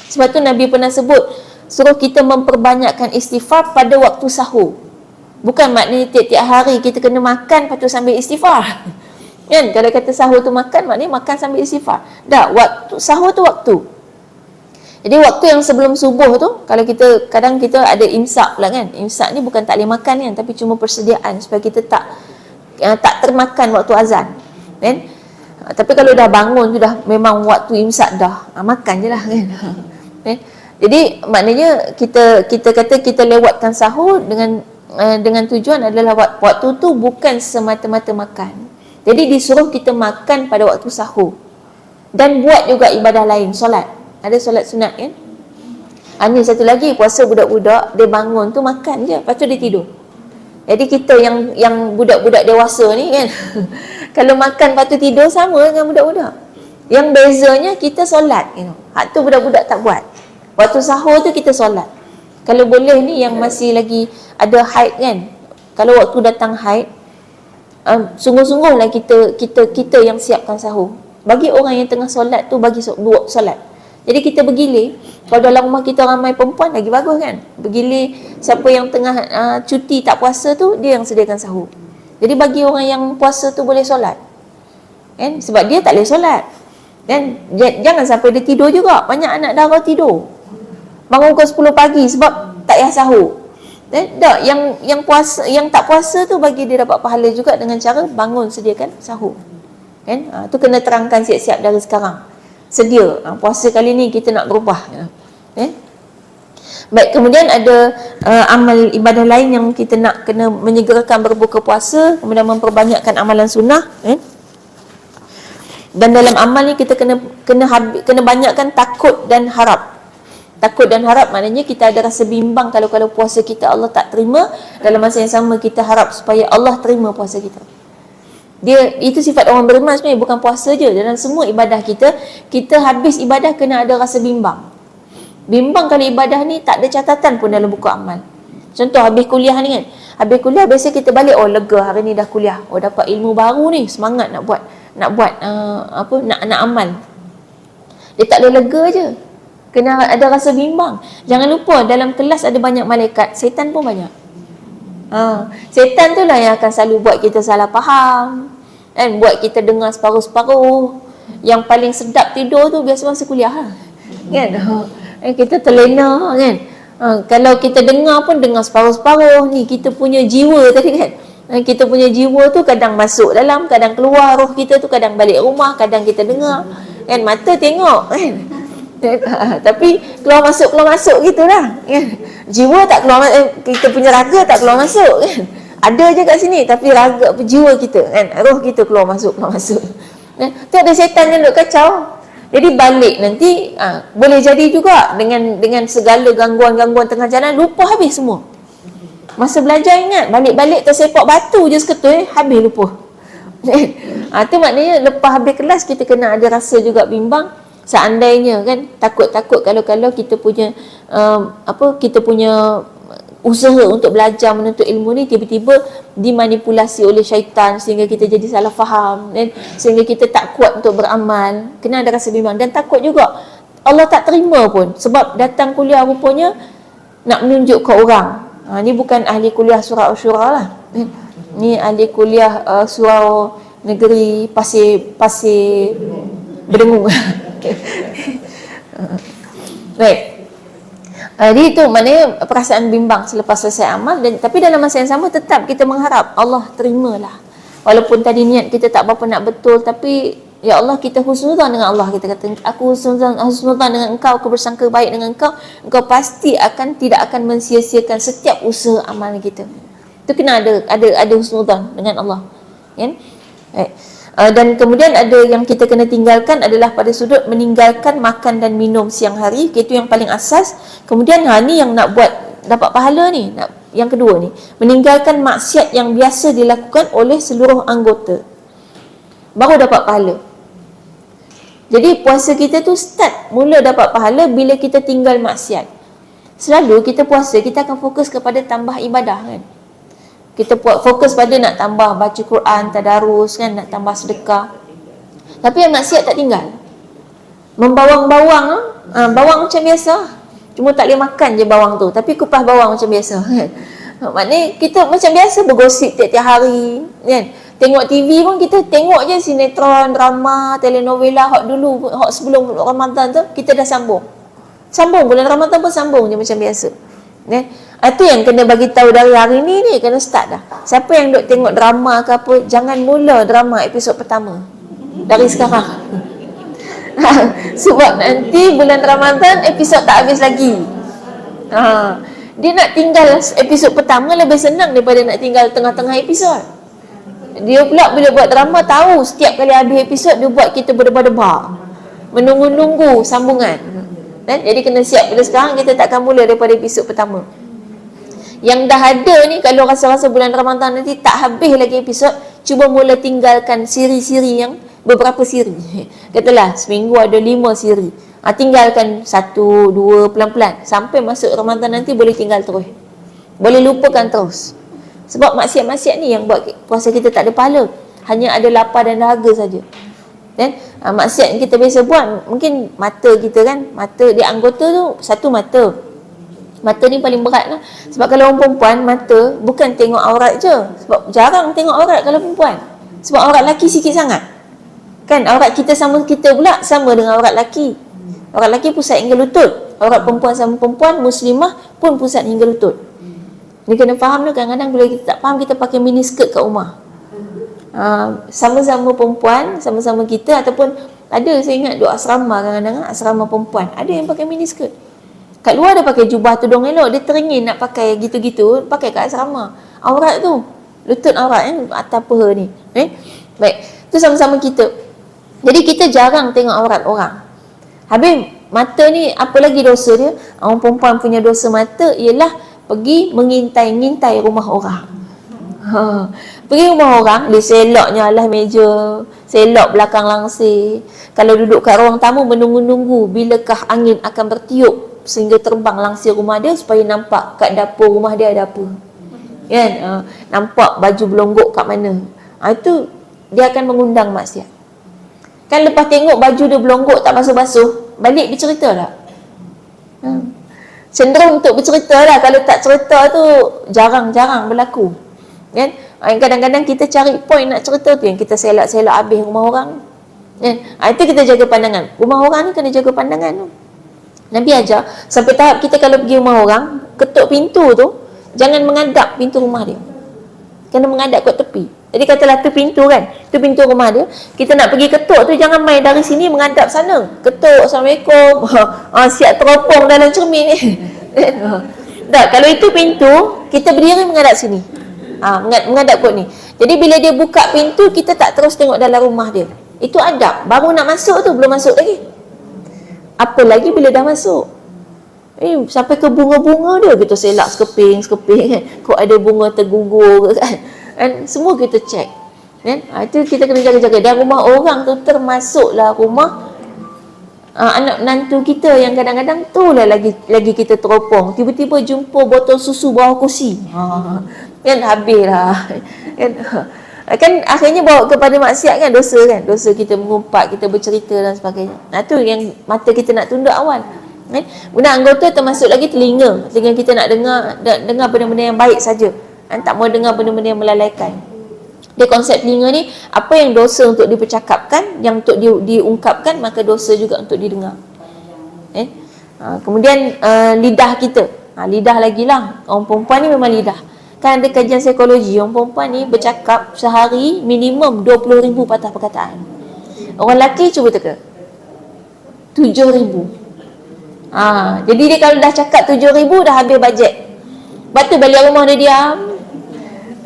Sebab tu Nabi pernah sebut, suruh kita memperbanyakkan istighfar pada waktu sahur. Bukan maknanya tiap-tiap hari kita kena makan lepas tu sambil istighfar. Kan? Kalau kata sahur tu makan, maknanya makan sambil istighfar. Tak, waktu sahur tu waktu. Jadi waktu yang sebelum subuh tu, kalau kita, kadang kita ada imsak pula kan. Imsak ni bukan tak boleh makan kan, tapi cuma persediaan supaya kita tak termakan waktu azan. Kan? Tapi kalau dah bangun tu dah memang waktu imsak dah, makan je lah kan. Jadi maknanya kita kata kita lewatkan sahur dengan tujuan adalah waktu tu bukan semata-mata makan. Jadi disuruh kita makan pada waktu sahur. Dan buat juga ibadah lain, solat. Ada solat sunat kan. Ini satu lagi, puasa budak-budak, dia bangun tu makan je, lepas tu dia tidur. Jadi kita yang budak-budak dewasa ni kan, kalau makan lepas tu tidur sama dengan budak-budak. Yang bezanya kita solat, hak tu budak-budak tak buat. Waktu sahur tu kita solat. Kalau boleh ni yang masih lagi ada haid kan, kalau waktu datang haid, sungguh-sungguhlah kita yang siapkan sahur. Bagi orang yang tengah solat tu, bagi buat solat. Jadi kita bergilir. Kalau dalam rumah kita ramai perempuan, lagi bagus kan. Bergilir, siapa yang tengah cuti tak puasa tu, dia yang sediakan sahur. Jadi bagi orang yang puasa tu boleh solat kan? Sebab dia tak boleh solat kan? Jangan sampai dia tidur juga. Banyak anak dara tidur, bangun pukul 10 pagi sebab tak payah sahur. Tak, yang puasa, yang tak puasa tu bagi dia dapat pahala juga dengan cara bangun sediakan sahur kan. Tu kena terangkan siap-siap dari sekarang. Sedia puasa kali ni kita nak berubah. Baik, kemudian ada amal ibadah lain yang kita nak kena menyegerakan berbuka puasa, kemudian memperbanyakkan amalan sunnah. Dan dalam amal ni kita kena banyakkan takut dan harap. Takut dan harap maknanya kita ada rasa bimbang kalau puasa kita Allah tak terima. Dalam masa yang sama kita harap supaya Allah terima puasa kita. Itu sifat orang beriman sebenarnya, bukan puasa je. Dalam semua ibadah kita habis ibadah kena ada rasa bimbang. Bimbang kalau ibadah ni tak ada catatan pun dalam buku amal. Contoh habis kuliah ni kan. Habis kuliah biasa kita balik, oh lega hari ni dah kuliah. Oh dapat ilmu baru ni, semangat nak buat nak amal. Dia tak boleh lega je. Kena ada rasa bimbang. Jangan lupa dalam kelas ada banyak malaikat, setan pun banyak. Setan tu lah yang akan selalu buat kita salah faham kan, buat kita dengar separuh-separuh. Yang paling sedap tidur tu biasa masa kuliah lah kan. Kita terlena kan. Kalau kita dengar pun dengar separuh-separuh. Ni kita punya jiwa tadi kan, kita punya jiwa tu kadang masuk dalam, kadang keluar. Roh kita tu kadang balik rumah, kadang kita dengar kan. Mata tengok kan, tapi keluar masuk gitulah kan. Jiwa tak keluar, kita punya raga tak keluar masuk kan. Ada je kat sini tapi raga jiwa kita kan, roh kita keluar masuk. Tu ada syaitan yang duk kacau. Jadi balik nanti boleh jadi juga dengan segala gangguan-gangguan tengah jalan lupa habis semua. Masa belajar ingat, balik-balik tersepak batu je seketul habis lupa. Tu maknanya lepas habis kelas kita kena ada rasa juga bimbang. Seandainya kan takut-takut kalau kita punya kita punya usaha untuk belajar menuntut ilmu ni tiba-tiba dimanipulasi oleh syaitan sehingga kita jadi salah faham kan, sehingga kita tak kuat untuk beramal. Kena ada rasa bimbang dan takut juga Allah tak terima pun sebab datang kuliah rupanya nak menunjuk ke orang. Ni bukan ahli kuliah surau Asyura lah. Ni ahli kuliah surau negeri Pasir Berdengung. Baik. Jadi itu maknanya perasaan bimbang selepas selesai amal tapi dalam masa yang sama tetap kita mengharap Allah terimalah. Walaupun tadi niat kita tak berapa nak betul tapi ya Allah kita husnuzan dengan Allah, kita kata aku husnuzan dengan engkau, aku bersangka baik dengan engkau pasti tidak akan mensia-siakan setiap usaha amal kita. Itu kena ada husnuzan dengan Allah. Kan? Dan kemudian ada yang kita kena tinggalkan adalah pada sudut meninggalkan makan dan minum siang hari. Itu yang paling asas. Kemudian ni yang nak buat dapat pahala ni, yang kedua ni, meninggalkan maksiat yang biasa dilakukan oleh seluruh anggota, baru dapat pahala. Jadi puasa kita tu mula dapat pahala bila kita tinggal maksiat. Selalu kita puasa kita akan fokus kepada tambah ibadah kan. Kita fokus pada nak tambah baca Quran, tadarus kan, nak tambah sedekah. Tapi yang maksiat tak tinggal. Membawang-bawang, bawang macam biasa. Cuma tak boleh makan je bawang tu, tapi kupas bawang macam biasa kan. Maknanya kita macam biasa bergosip tiap-tiap hari kan. Tengok TV pun kita tengok je sinetron, drama, telenovela hot sebelum Ramadan tu kita dah sambung bulan Ramadan pun sambung je macam biasa kan. Itu yang kena bagi tahu dari hari ni kena start dah. Siapa yang duk tengok drama ke apa, jangan mula drama episod pertama dari sekarang. Sebab nanti bulan Ramadan episod tak habis lagi. Dia nak tinggal episod pertama lebih senang daripada nak tinggal tengah-tengah episod. Dia pula bila buat drama tahu setiap kali habis episod dia buat kita berdebar-debar, menunggu-nunggu sambungan. Jadi kena siap bila sekarang kita takkan mula daripada episod pertama. Yang dah ada ni kalau rasa-rasa bulan Ramadan nanti tak habis lagi episod, cuba mula tinggalkan siri-siri yang beberapa siri. Katalah seminggu ada 5 siri. Tinggalkan 1, 2 pelan-pelan sampai masuk Ramadan nanti boleh tinggal terus. Boleh lupakan terus. Sebab maksiat-maksiat ni yang buat puasa kita tak ada pahala. Hanya ada lapar dan dahaga saja. Kan? Maksiat yang kita biasa buat mungkin mata kita kan, mata dia anggota tu satu mata. Mata ni paling berat lah. Sebab kalau orang perempuan, mata bukan tengok aurat je. Sebab jarang tengok aurat kalau perempuan. Sebab aurat lelaki sikit sangat. Kan aurat kita sama kita pula sama dengan aurat lelaki. Aurat lelaki pusat hingga lutut. Aurat perempuan sama perempuan, muslimah pun pusat hingga lutut. Ni kena faham tu, kadang-kadang bila kita tak faham kita pakai mini skirt kat rumah. Sama-sama perempuan, sama-sama kita ataupun ada saya ingat duk asrama kadang-kadang asrama perempuan. Ada yang pakai mini skirt. Kat luar dia pakai jubah tudung elok, dia teringin nak pakai gitu-gitu, pakai kat asrama. Aurat tu, lutut aurat atas paha ni. Baik, tu sama-sama kita. Jadi kita jarang tengok aurat orang. Habis mata ni apa lagi dosa dia? Orang perempuan punya dosa mata ialah pergi mengintai-ngintai rumah orang. Pergi rumah orang, dia seloknya alas meja, selok belakang langsir. Kalau duduk kat ruang tamu menunggu-nunggu bilakah angin akan bertiup sehingga terbang langsir rumah dia supaya nampak kat dapur rumah dia ada apa. Kan? Nampak baju belonggok kat mana. Itu dia akan mengundang maksiat. Kan lepas tengok baju dia belonggok tak basuh-basuh, balik bercerita tak? Cenderung untuk bercerita lah. Kalau tak cerita tu jarang-jarang berlaku. Kan? Kadang-kadang kita cari point nak cerita tu yang kita selak-selak habis rumah orang. Kan? Itu kita jaga pandangan. Rumah orang ni kena jaga pandangan tu. Nabi ajar sampai tahap kita kalau pergi rumah orang, ketuk pintu tu jangan menghadap pintu rumah dia. Kena menghadap kat tepi. Jadi katalah tu pintu kan, tu pintu rumah dia, kita nak pergi ketuk tu jangan main dari sini menghadap sana. Ketuk, Assalamualaikum. Siap teropong dalam cermin ni. Tak, kalau itu pintu, kita berdiri menghadap sini. Menghadap kot ni. Jadi bila dia buka pintu, kita tak terus tengok dalam rumah dia. Itu adab. Baru nak masuk tu, belum masuk lagi. Apa lagi bila dah masuk? Sampai ke bunga-bunga dia kita selak sekeping kan. Kok ada bunga tergugur ke kan. Semua kita cek. Kan? Itu kita kena jaga-jaga. Dan rumah orang tu termasuklah rumah anak menantu kita yang kadang-kadang tu lah lagi kita teropong. Tiba-tiba jumpa botol susu bawah kursi. Kan habislah. Kan akhirnya bawa kepada maksiat kan, dosa kita mengumpat, kita bercerita dan sebagainya. Tu yang mata kita nak tunduk awal. Kan? Guna anggota termasuk lagi telinga kita nak dengar benda-benda yang baik saja. Tak mau dengar benda-benda yang melalaikan. Dia konsep telinga ni, apa yang dosa untuk dipercakapkan, yang untuk diungkapkan, maka dosa juga untuk didengar. Kemudian lidah kita. Lidah lagi lah. Orang perempuan ni memang lidah. Kan ada kajian psikologi, orang perempuan ni bercakap sehari minimum 20,000 patah perkataan. Orang lelaki cuba teka 7,000. Jadi dia kalau dah cakap 7,000 dah habis bajet. Lepas tu balik rumah dia diam.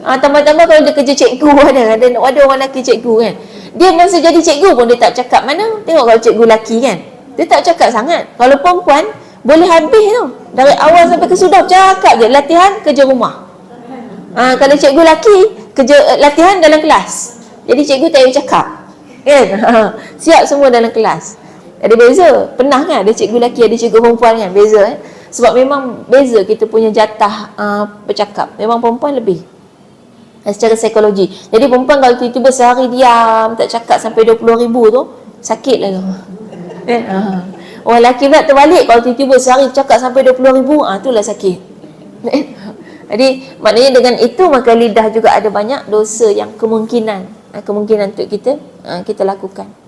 Tambah-tambah kalau dia kerja cikgu ada orang lelaki cikgu kan. Dia masa jadi cikgu pun dia tak cakap mana. Tengok kalau cikgu lelaki kan, dia tak cakap sangat. Kalau perempuan boleh habis tu. Dari awal sampai ke sudah cakap je, latihan kerja rumah. Kalau cikgu lelaki kerja latihan dalam kelas. Jadi cikgu tak payah cakap. Kan? Siap semua dalam kelas. Ada beza. Pernah kan ada cikgu lelaki, ada cikgu perempuan kan? Beza Sebab memang beza kita punya jatah bercakap. Memang perempuan lebih secara psikologi. Jadi perempuan kalau tiba-tiba sehari diam tak cakap sampai 20,000 tu, sakit lah tu. Orang lelaki pula terbalik, kalau tiba-tiba sehari cakap sampai 20,000, itulah sakit. Jadi maknanya dengan itu maka lidah juga ada banyak dosa yang kemungkinan untuk kita lakukan.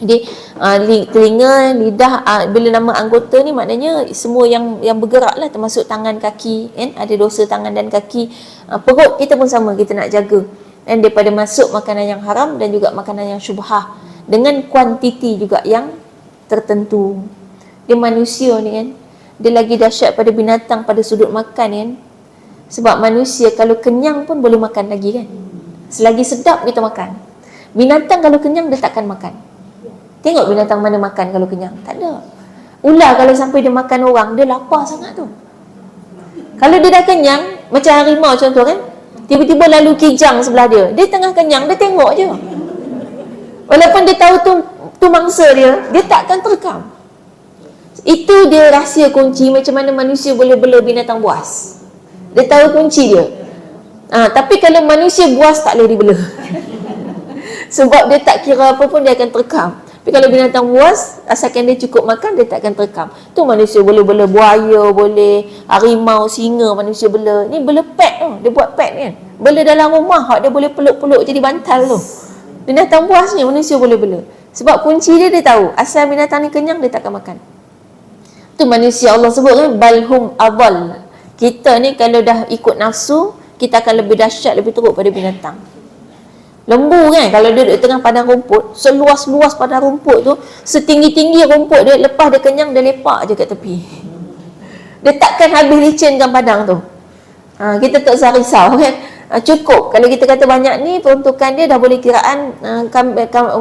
Jadi telinga, lidah, bila nama anggota ni maknanya semua yang bergerak lah, termasuk tangan, kaki kan? Ada dosa tangan dan kaki. Perut kita pun sama, kita nak jaga daripada masuk makanan yang haram dan juga makanan yang syubhah, dengan kuantiti juga yang tertentu. Dia manusia ni kan, dia lagi dahsyat pada binatang pada sudut makan kan. Sebab manusia kalau kenyang pun boleh makan lagi kan. Selagi sedap kita makan. Binatang kalau kenyang dia takkan makan. Tengok binatang mana makan kalau kenyang. Tak ada. Ular kalau sampai dia makan orang, dia lapar sangat tu. Kalau dia dah kenyang, macam harimau contoh kan, tiba-tiba lalu kijang sebelah dia, dia tengah kenyang, dia tengok je. Walaupun dia tahu tu mangsa dia takkan terekam. Itu dia rahsia kunci macam mana manusia boleh bela binatang buas. Dia tahu kunci dia. Tapi kalau manusia buas tak boleh dibela. Sebab dia tak kira apa pun dia akan terekam. Tapi kalau binatang buas, asalkan dia cukup makan, dia tak akan terekam. Tu manusia boleh bela buaya, boleh harimau, singa manusia bela. Ni bela pet tu. Dia buat pet kan. Bela dalam rumah, dia boleh peluk-peluk jadi bantal tu. Binatang buas ni manusia boleh bela. Sebab kunci dia tahu. Asal binatang ni kenyang, dia takkan makan. Tu manusia Allah sebut kan, balhum adall. Kita ni kalau dah ikut nafsu, kita akan lebih dahsyat, lebih teruk pada binatang. Lembu kan, kalau dia duduk tengah padang rumput, seluas-luas padang rumput tu, setinggi-tinggi rumput dia, lepas dia kenyang, dia lepak je kat tepi. Dia takkan habis licinkan padang tu. Kita tak usah risau kan. Cukup, kalau kita kata banyak ni, peruntukan dia dah boleh kiraan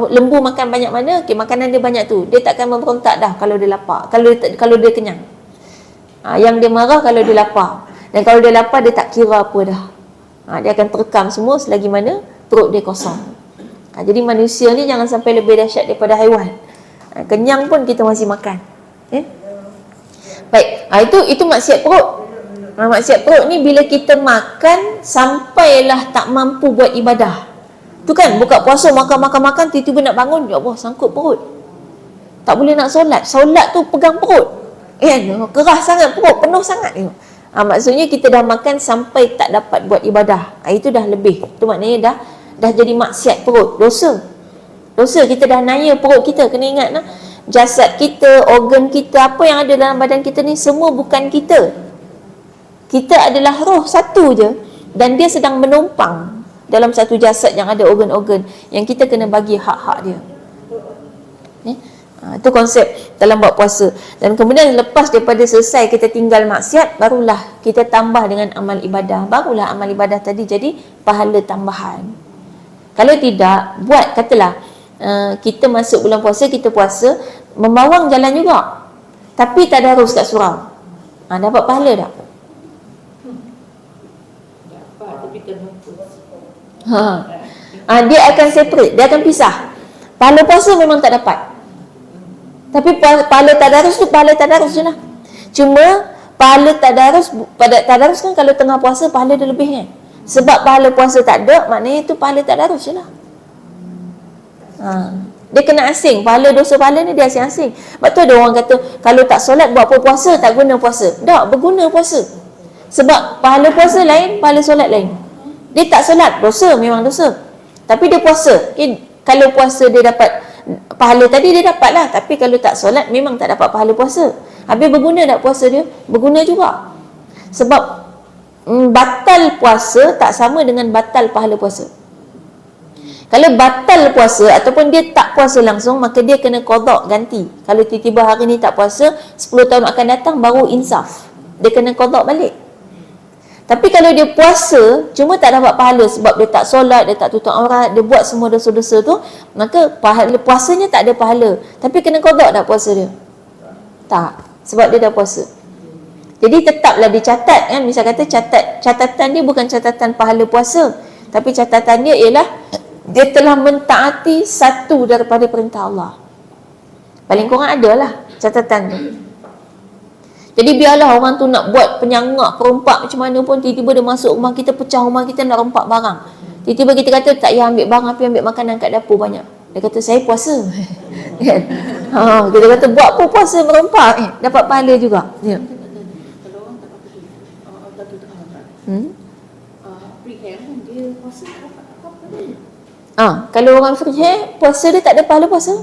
lembu makan banyak mana, makanan dia banyak tu. Dia takkan memberontak dah kalau dia lapar, kalau dia kenyang. Yang dia marah kalau dia lapar. Dan kalau dia lapar, dia tak kira apa dah. Dia akan terekam semua selagi mana perut dia kosong. Jadi manusia ni jangan sampai lebih dahsyat daripada haiwan. Kenyang pun kita masih makan. Baik, itu maksiat perut. Maksiat perut ni bila kita makan sampailah tak mampu buat ibadah. Tu kan, buka puasa makan, tiba-tiba nak bangun, ya Allah, sangkut perut. Tak boleh nak solat. Solat tu pegang perut. Keras sangat perut, penuh sangat. Maksudnya kita dah makan sampai tak dapat buat ibadah. Itu dah lebih. Itu maknanya dah jadi maksiat perut, dosa. Kita dah naya perut kita. Kena ingat nah, jasad kita, organ kita, apa yang ada dalam badan kita ni semua bukan kita. Kita adalah roh satu je, dan dia sedang menumpang dalam satu jasad yang ada organ-organ yang kita kena bagi hak-hak dia. Itu konsep dalam buat puasa. Dan kemudian lepas daripada selesai kita tinggal maksiat, barulah kita tambah dengan amal ibadah. Barulah amal ibadah tadi jadi pahala tambahan. Kalau tidak, buat katalah kita masuk bulan puasa, kita puasa, membawang jalan juga, tapi tadarus kat surau. Dapat pahala tak? Dapat, tapi terhempus. Dia akan separate, dia akan pisah. Pahala puasa memang tak dapat. Tapi pahala tadarus tu pahala tadarus je lah. Cuma pahala tadarus, pada tadarus kan kalau tengah puasa pahala dia lebih kan. Sebab pahala puasa tak ada, maknanya itu pahala tadarus je lah. Dia kena asing. Pahala dosa pahala ni dia asing-asing. Sebab tu ada orang kata kalau tak solat buat apa puasa, tak guna puasa. Tak, berguna puasa. Sebab pahala puasa lain, pahala solat lain. Dia tak solat, dosa, memang dosa. Tapi dia puasa. Kalau puasa dia dapat pahala tadi, dia dapat lah. Tapi kalau tak solat, memang tak dapat pahala puasa. Habis berguna tak puasa dia? Berguna juga. Sebab batal puasa tak sama dengan batal pahala puasa. Kalau batal puasa ataupun dia tak puasa langsung, maka dia kena qada ganti. Kalau tiba-tiba hari ni tak puasa, 10 tahun akan datang baru insaf. Dia kena qada balik. Tapi kalau dia puasa, cuma tak dapat pahala sebab dia tak solat, dia tak tutup aurat, dia buat semua dosa-dosa tu, maka pahala puasanya tak ada pahala. Tapi kena qada tak puasa dia? Tak, sebab dia dah puasa. Jadi tetaplah dicatat kan. Misal kata catatan dia bukan catatan pahala puasa, tapi catatan dia ialah dia telah mentaati satu daripada perintah Allah. Paling kurang adalah catatan tu. Jadi biarlah orang tu nak buat penyangak, perompak macam mana pun, tiba-tiba dia masuk rumah kita, pecah rumah kita, nak rompak barang. Tiba-tiba kita kata tak payah ambil barang, tapi ambil makanan kat dapur banyak. Dia kata saya puasa. Kan? Kita kata buat apa puasa merompak, dapat pahala juga. Ya. Kalau orang tak apa tu, tak tutup aurat. Free hair kan dia puasa dapat apa-apa. Kalau orang free hair, puasa dia tak ada pahala puasa.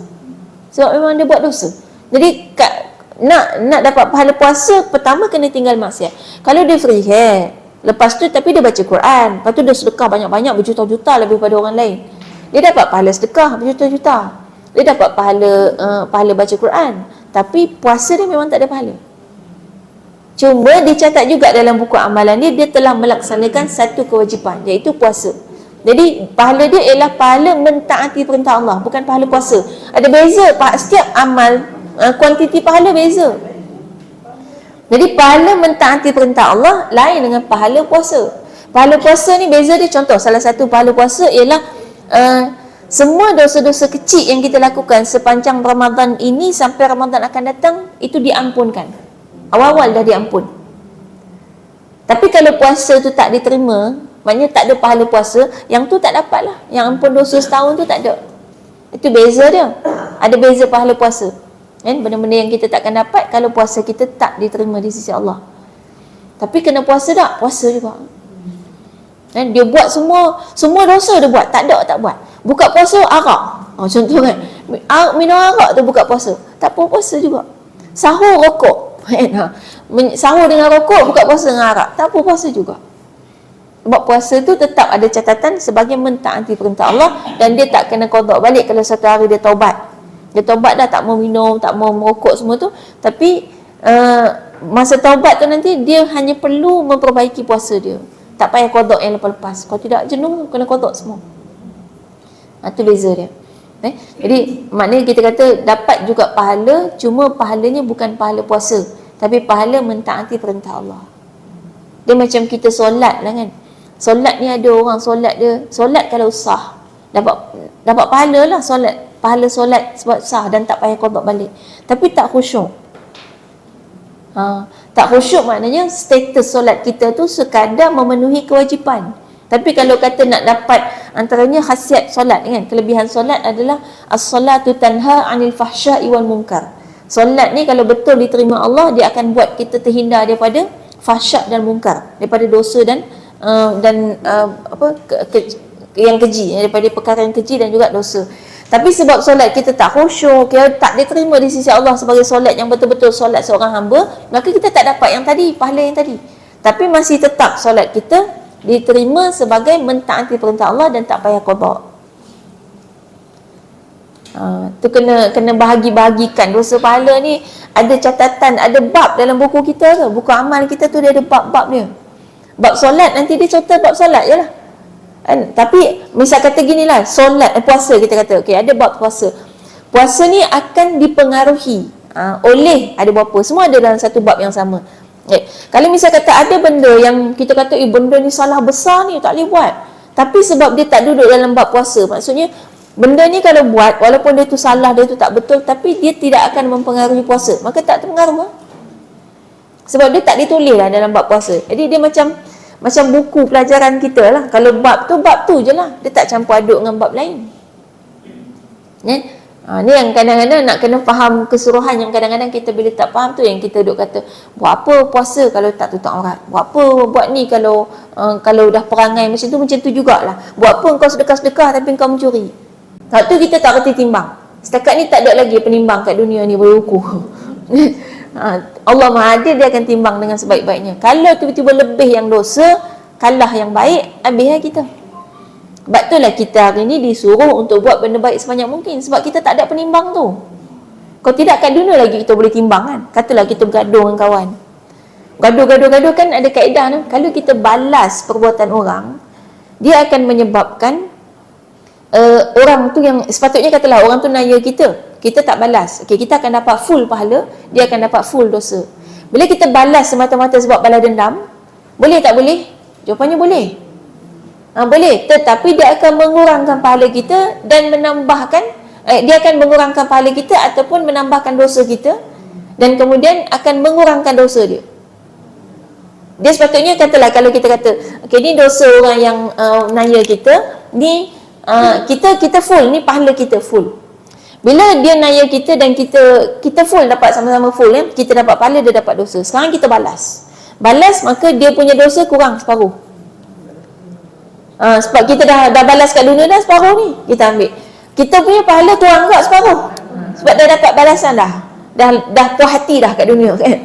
Sebab memang dia buat dosa. Jadi nak dapat pahala puasa, pertama kena tinggal maksiat. Kalau dia free hair, lepas tu tapi dia baca Quran, lepas tu dia sedekah banyak-banyak, berjuta-juta lebih pada orang lain, dia dapat pahala sedekah berjuta-juta. Dia dapat pahala baca Quran, tapi puasa dia memang tak ada pahala. Cuma dicatat juga dalam buku amalan dia telah melaksanakan satu kewajipan, iaitu puasa. Jadi pahala dia ialah pahala mentaati perintah Allah, bukan pahala puasa. Ada beza, setiap amal kuantiti pahala beza. Jadi pahala mentaati perintah Allah lain dengan pahala puasa. Pahala puasa ni beza dia, contoh salah satu pahala puasa ialah semua dosa-dosa kecil yang kita lakukan sepanjang Ramadan ini sampai Ramadan akan datang, itu diampunkan. Awal-awal dah diampun. Tapi kalau puasa tu tak diterima, maknanya tak ada pahala puasa, yang tu tak dapat lah. Yang ampun dosa setahun tu tak ada. Itu beza dia. Ada beza pahala puasa. Benda-benda yang kita takkan dapat kalau puasa kita tak diterima di sisi Allah. Tapi kena puasa tak? Puasa juga. Dia buat semua dosa dia buat, tak ada tak buat. Buka puasa arak. Contoh kan, minum arak tu buka puasa, tak apa puasa juga. Sahur rokok. Sahur dengan rokok, buka puasa dengan arak, tak apa puasa juga. Sebab puasa tu tetap ada catatan sebagai mentaati perintah Allah, dan dia tak kena qada balik kalau satu hari dia taubat. Dia taubat dah, tak mau minum, tak mau merokok semua tu, tapi masa taubat tu nanti dia hanya perlu memperbaiki puasa dia, tak payah qada yang lepas-lepas. Kalau tidak jenuh, kena qada semua. Itu beza dia. Jadi maknanya kita kata dapat juga pahala, cuma pahalanya bukan pahala puasa, tapi pahala mentaati perintah Allah. Dia macam kita solat lah kan. Solat ni ada orang solat dia, solat kalau sah dapat pahala lah, pahala solat sebab sah dan tak payah qada balik. Tapi tak khusyuk. Tak khusyuk maknanya status solat kita tu sekadar memenuhi kewajipan. Tapi kalau kata nak dapat, antaranya khasiat solat kan, kelebihan solat adalah as-salatu tanha 'anil fahsya'i wal munkar. Solat ni kalau betul diterima Allah, dia akan buat kita terhindar daripada fahsyak dan munkar, daripada dosa dan yang keji, daripada perkara yang keji dan juga dosa. Tapi sebab solat kita tak khusyuk, kita tak diterima di sisi Allah sebagai solat yang betul-betul solat seorang hamba, maka kita tak dapat yang tadi, pahala yang tadi. Tapi masih tetap solat kita diterima sebagai mentaati perintah Allah dan tak payah qada. Tu kena bahagi-bahagikan. Dosa pahala ni ada catatan, ada bab dalam buku kita ke? Buku amal kita tu dia ada bab-bab dia. Bab solat nanti dia contoh bab solat je lah. Tapi misal kata gini lah, solat, puasa kita kata, okey, ada bab puasa. Puasa ni akan dipengaruhi oleh ada berapa, semua ada dalam satu bab yang sama. Kalau misal kata ada benda yang kita kata benda ni salah besar ni, tak boleh buat, tapi sebab dia tak duduk dalam bab puasa, maksudnya benda ni kalau buat, walaupun dia tu salah, dia tu tak betul, tapi dia tidak akan mempengaruhi puasa, maka tak terpengaruh lah. Sebab dia tak ditulis lah dalam bab puasa. Jadi dia macam buku pelajaran kita lah. Kalau bab tu je lah, dia tak campur aduk dengan bab lain. Ni yang kadang-kadang nak kena faham keseluruhan, yang kadang-kadang kita bila tak faham tu yang kita duk kata, buat apa puasa kalau tak tutup aurat, buat apa buat ni kalau dah perangai macam tu jugalah, buat apa kau sedekah-sedekah tapi kau mencuri. Tu kita tak reti timbang. Setakat ni tak ada lagi penimbang kat dunia ni boleh ukur. Allah Maha Adil, dia akan timbang dengan sebaik-baiknya. Kalau tiba-tiba lebih yang dosa, kalah yang baik, habislah kita. Sebab itulah kita hari ni disuruh untuk buat benda baik sebanyak mungkin, sebab kita tak ada penimbang tu. Kalau tidak kat dunia lagi kita boleh timbang kan. Katalah kita bergaduh dengan kawan, gaduh kan ada kaedah tu. Kalau kita balas perbuatan orang, dia akan menyebabkan orang tu yang sepatutnya, katalah orang tu naya kita tak balas, okey, kita akan dapat full pahala, dia akan dapat full dosa. Bila kita balas semata-mata sebab balas dendam, boleh tak boleh? Jawapannya boleh. Boleh, tetapi dia akan mengurangkan pahala kita dan menambahkan, dia akan mengurangkan pahala kita ataupun menambahkan dosa kita, dan kemudian akan mengurangkan dosa dia. Dia sepatutnya, katalah kalau kita kata, okey, ni dosa orang yang naya kita, ni kita full, ni pahala kita full. Bila dia naya kita dan kita full, dapat sama-sama full, kita dapat pahala, dia dapat dosa. Sekarang kita balas, maka dia punya dosa kurang separuh. Sebab kita dah balas kat dunia dah separuh ni, kita ambil, kita punya pahala kurang juga separuh, sebab dah dapat balasan dah puas hati dah kat dunia kan.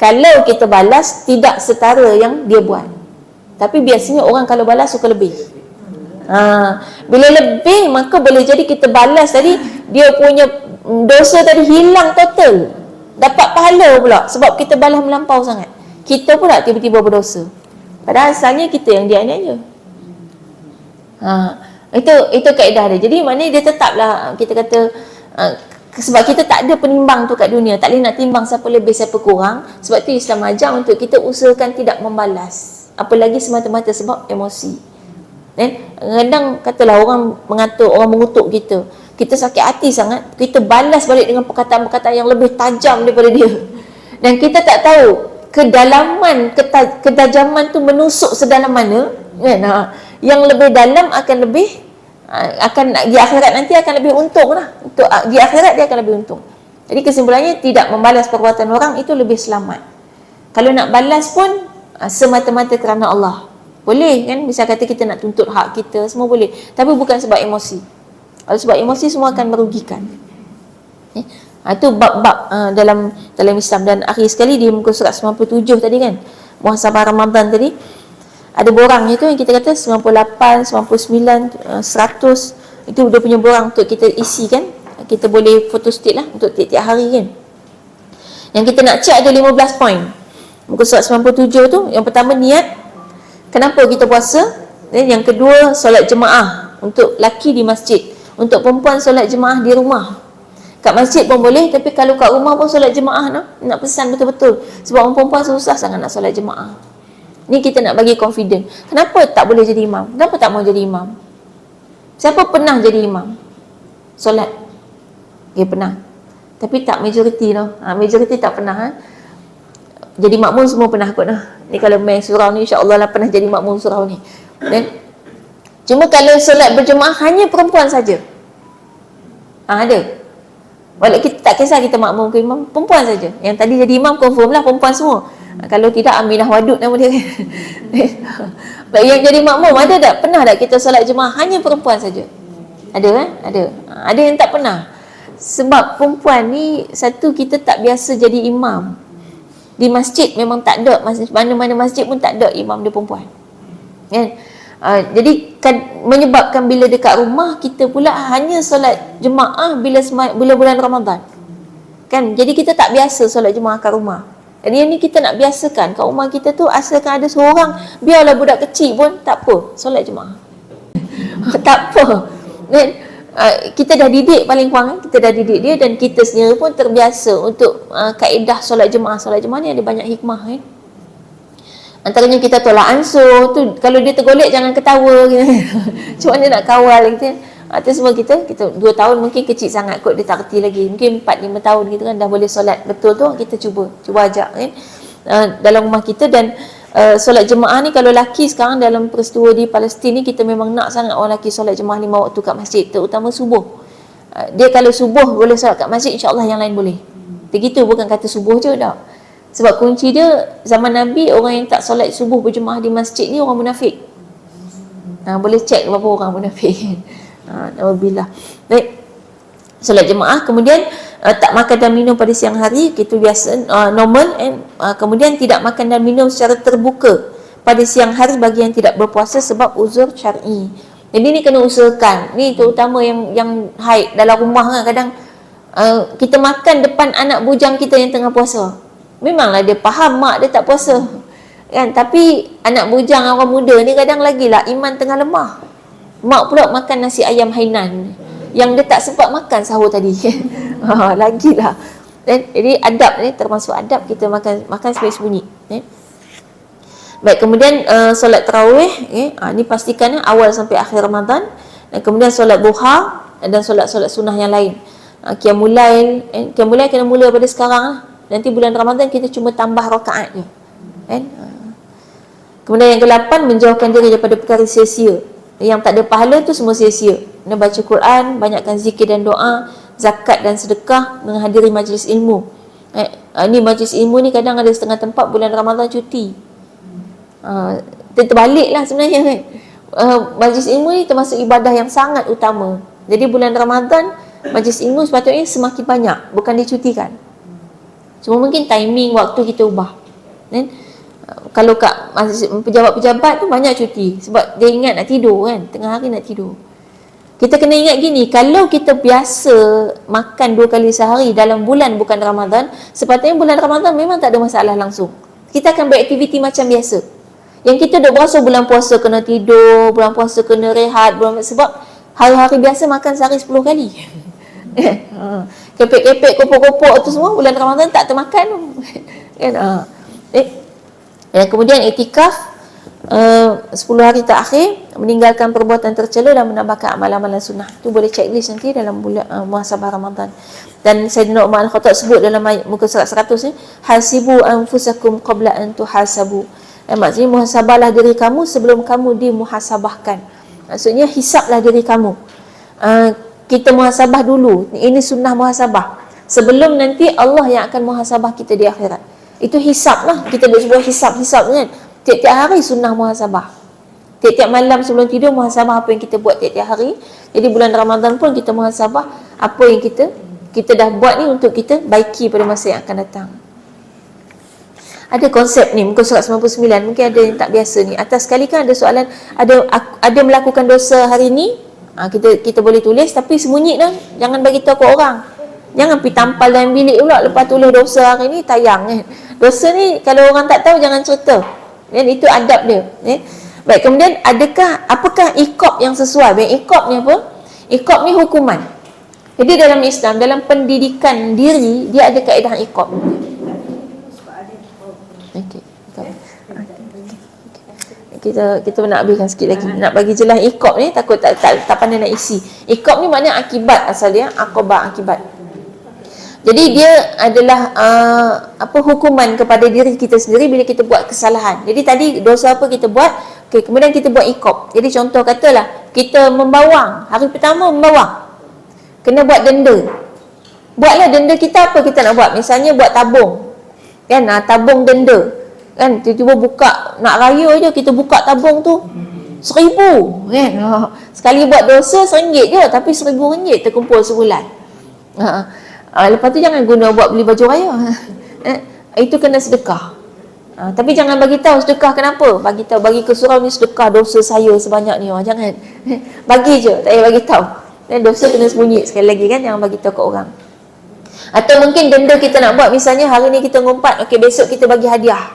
Kalau kita balas tidak setara yang dia buat, tapi biasanya orang kalau balas suka lebih. Bila lebih, maka boleh jadi kita balas tadi, dia punya dosa tadi hilang total, dapat pahala pula sebab kita balas melampau sangat. Kita pula tiba-tiba berdosa, padahal asalnya kita yang dianiaya. Itu kaedah dia. Jadi maknanya dia tetaplah, kita kata, sebab kita tak ada penimbang tu kat dunia, tak boleh nak timbang siapa lebih siapa kurang. Sebab tu Islam ajar untuk kita usahakan tidak membalas, apalagi semata-mata sebab emosi. Kadang katalah orang mengutuk kita sakit hati sangat, kita balas balik dengan perkataan-perkataan yang lebih tajam daripada dia, dan kita tak tahu kedalaman, ketajaman tu menusuk sedalam mana kan. Yang lebih dalam akan di akhirat nanti akan lebih untung lah. Untuk di akhirat dia akan lebih untung. Jadi kesimpulannya, tidak membalas perbuatan orang itu lebih selamat. Kalau nak balas pun semata-mata kerana Allah, boleh kan. Misal kata kita nak tuntut hak kita, semua boleh, tapi bukan sebab emosi. Kalau sebab emosi, semua akan merugikan. Itu bab-bab dalam Islam. Dan akhir sekali di muka surat 97 tadi kan, muhasabah Ramadan tadi, ada borang itu yang kita kata 98, 99, 100, itu dia punya borang untuk kita isi kan. Kita boleh photostat lah untuk tiap-tiap hari kan. Yang kita nak cek ada 15 poin muka surat 97 tu. Yang pertama, niat, kenapa kita puasa. Dan yang kedua, solat jemaah untuk laki di masjid, untuk perempuan solat jemaah di rumah. Kat masjid pun boleh, tapi kalau kat rumah pun solat jemaah nak pesan betul-betul, sebab orang perempuan susah sangat nak solat jemaah. Ni kita nak bagi confident. Kenapa tak boleh jadi imam? Kenapa tak mau jadi imam? Siapa pernah jadi imam solat? Pernah, tapi tak majoriti tau. Majoriti tak pernah. Jadi makmum semua pernah kot ni kalau main surau ni, insya-Allah lah pernah jadi makmum surau ni. Cuma kalau solat berjemaah hanya perempuan saja. Ada. Walau kita tak kisah kita makmum ke imam, perempuan saja. Yang tadi jadi imam confirm lah perempuan semua. Kalau tidak, Aminah Wadud nama dia kan. Yang jadi makmum ada tak? Pernah tak kita solat jemaah hanya perempuan saja? Ada kan? Ada yang tak pernah. Sebab perempuan ni, satu, kita tak biasa jadi imam. Di masjid memang tak ada, mana-mana masjid pun tak ada imam dia perempuan kan. Jadi menyebabkan bila dekat rumah kita pula hanya solat jemaah bila bulan Ramadan. Kan? Jadi kita tak biasa solat jemaah kat rumah. Jadi yang ni kita nak biasakan kat rumah kita tu, asalkan ada seorang, biarlah budak kecil pun tak apa, solat jemaah. Tak apa. Dan kita dah didik paling kurang, kita dah didik dia, dan kita sendiri pun terbiasa untuk kaedah solat jemaah. Solat jemaah ni ada banyak hikmah kan. Antaranya kita tolak ansur tu, kalau dia tergolek jangan ketawa gitu. Macam mana nak kawal gitu kan. Itu semua kita 2 tahun mungkin kecil sangat kot, dia tak reti lagi. Mungkin 4-5 tahun gitu kan dah boleh solat betul tu, kita cuba ajak kan dalam rumah kita. Dan solat jemaah ni kalau laki sekarang dalam peristiwa di Palestin ni, kita memang nak sangat orang laki solat jemaah 5 waktu kat masjid, terutama subuh. Dia kalau subuh boleh solat kat masjid, insya-Allah yang lain boleh. Begitu, bukan kata subuh je dah. Sebab kunci dia zaman Nabi, orang yang tak solat subuh berjemaah di masjid ni orang munafik. Boleh cek berapa orang munafik. Alhamdulillah. Baik. Solat jemaah, kemudian tak makan dan minum pada siang hari, itu biasa normal. Kemudian tidak makan dan minum secara terbuka pada siang hari bagi yang tidak berpuasa sebab uzur syar'i. Jadi ni kena usahakan. Ni terutama yang haid dalam rumah kan, kadang kita makan depan anak bujang kita yang tengah puasa. Memanglah dia faham mak dia tak puasa kan, tapi anak bujang orang muda ni kadang lagilah iman tengah lemah. Mak pula makan nasi ayam Hainan yang dia tak sempat makan sahur tadi. Lagilah. Jadi adab ni termasuk adab kita makan sembunyi-sembunyi. Baik, kemudian solat tarawih, ni pastikan awal sampai akhir Ramadan. Dan kemudian solat duha dan solat-solat sunnah yang lain. Qiyamul Lail, kena mula pada sekarang lah. Nanti bulan Ramadan kita cuma tambah rakaat je. Kemudian yang ke-8, menjauhkan diri daripada perkara sia-sia. Yang tak ada pahala tu semua sia-sia. Kena baca Quran, banyakkan zikir dan doa, zakat dan sedekah, menghadiri majlis ilmu. Ni majlis ilmu ni kadang ada setengah tempat bulan Ramadan cuti. Terbalik lah sebenarnya kan. Majlis ilmu ni termasuk ibadah yang sangat utama. Jadi bulan Ramadan majlis ilmu sepatutnya semakin banyak, bukan dicutikan. Cuma mungkin timing waktu kita ubah. Kalau kat pejabat-pejabat tu banyak cuti sebab dia ingat nak tidur kan, tengah hari nak tidur. Kita kena ingat gini, kalau kita biasa makan 2 kali sehari dalam bulan bukan Ramadan, sepatutnya bulan Ramadan memang tak ada masalah langsung. Kita akan beraktiviti macam biasa. Yang kita duk berasa bulan puasa kena tidur, bulan puasa kena rehat, sebab hari-hari biasa makan sehari 10 kali. Kepek-kepek, kopok-kopok tu semua bulan Ramadan tak termakan tu. Kan? Dan kemudian iktikaf 10 hari terakhir, meninggalkan perbuatan tercela dan menambahkan amalan-amalan sunnah. Tu boleh checklist nanti dalam bulan muhasabah Ramadan. Dan Sayyidina Umar Al-Khattab sebut dalam muka surat 100 ni, hasibu anfusakum qabla an tuhasabu. Maksudnya muhasabahlah diri kamu sebelum kamu dimuhasabahkan. Maksudnya hisaplah diri kamu. Kita muhasabah dulu. Ini sunnah muhasabah. Sebelum nanti Allah yang akan muhasabah kita di akhirat. Itu hisap lah. Kita buat sebuah hisap-hisap kan. Tiap-tiap hari sunnah muhasabah. Tiap-tiap malam sebelum tidur muhasabah apa yang kita buat tiap-tiap hari. Jadi bulan Ramadan pun kita muhasabah apa yang kita dah buat ni untuk kita baiki pada masa yang akan datang. Ada konsep ni, muka surat 99, mungkin ada yang tak biasa ni. Atas sekali kan ada soalan, ada melakukan dosa hari ni, kita boleh tulis, tapi sembunyi dah. Jangan bagi tahu ke orang. Jangan pergi tampal dalam bilik pula, lepas tulis dosa hari ni, tayang kan. Dosa ni, kalau orang tak tahu, jangan cerita. Itu adab dia. Baik, kemudian apakah iqab yang sesuai? Baik, iqab ni apa? Iqab ni hukuman. Jadi dalam Islam, dalam pendidikan diri, dia ada kaedah iqab. Kita nak habiskan sikit lagi. Nak bagi jelas iqab ni, takut tak pandai nak isi. Iqab ni maknanya akibat asal dia, aqabah akibat. Jadi dia adalah hukuman kepada diri kita sendiri bila kita buat kesalahan. Jadi tadi dosa apa kita buat, kemudian kita buat iqab. Jadi contoh katalah kita membawang, hari pertama membawang, kena buat denda. Buatlah denda kita apa kita nak buat. Misalnya buat tabung. Kan, tabung denda. Kan, tiba-tiba buka, nak raya je kita buka tabung tu 1,000 kan. Sekali buat dosa RM1 je, tapi RM1,000 terkumpul sebulan. Lepas tu jangan guna buat beli baju raya. Itu kena sedekah. Tapi jangan bagi tahu sedekah kenapa. Bagi tahu, bagi ke surau ni sedekah dosa saya sebanyak ni. Jangan. Bagi je, tak payah bagi tahu. Dan dosa kena sembunyi sekali lagi kan, jangan bagi tahu kat orang. Atau mungkin benda kita nak buat, misalnya hari ni kita ngumpat, okey besok kita bagi hadiah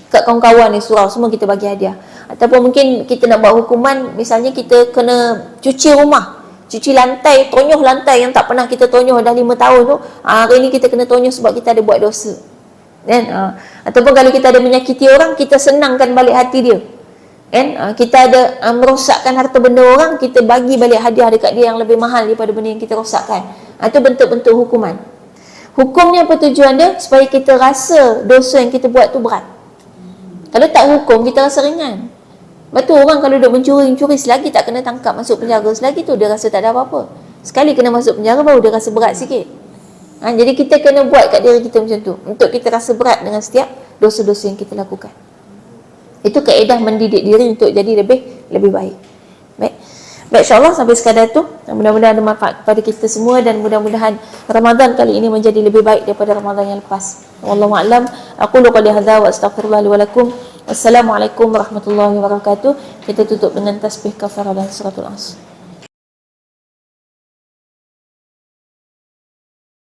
kat kawan-kawan ni surau, semua kita bagi hadiah. Ataupun mungkin kita nak buat hukuman, misalnya kita kena cuci rumah, cuci lantai, tonyoh lantai yang tak pernah kita tonyoh dah 5 tahun tu, hari ni kita kena tonyoh sebab kita ada buat dosa kan. Ataupun kalau kita ada menyakiti orang, kita senangkan balik hati dia kan. Kita ada merosakkan harta benda orang, kita bagi balik hadiah dekat dia yang lebih mahal daripada benda yang kita rosakkan. Itu bentuk-bentuk hukuman. Hukumnya apa tujuan dia? Supaya kita rasa dosa yang kita buat tu berat. Kalau tak hukum, kita rasa ringan. Betul, orang kalau duduk mencuri selagi tak kena tangkap masuk penjara, selagi tu dia rasa tak ada apa-apa. Sekali kena masuk penjara baru dia rasa berat sikit. Jadi kita kena buat kat diri kita macam tu, untuk kita rasa berat dengan setiap dosa-dosa yang kita lakukan. Itu kaedah mendidik diri untuk jadi lebih baik. Baik, insyaAllah sampai sekadar tu. Mudah-mudahan ada manfaat kepada kita semua, dan mudah-mudahan Ramadan kali ini menjadi lebih baik daripada Ramadan yang lepas. Wallahu a'lam. Aqulu qali hadza wa astaghfirullah li wa lakum. Wassalamualaikum warahmatullahi wabarakatuh. Kita tutup dengan tasbih kafarah dan suratul Asr.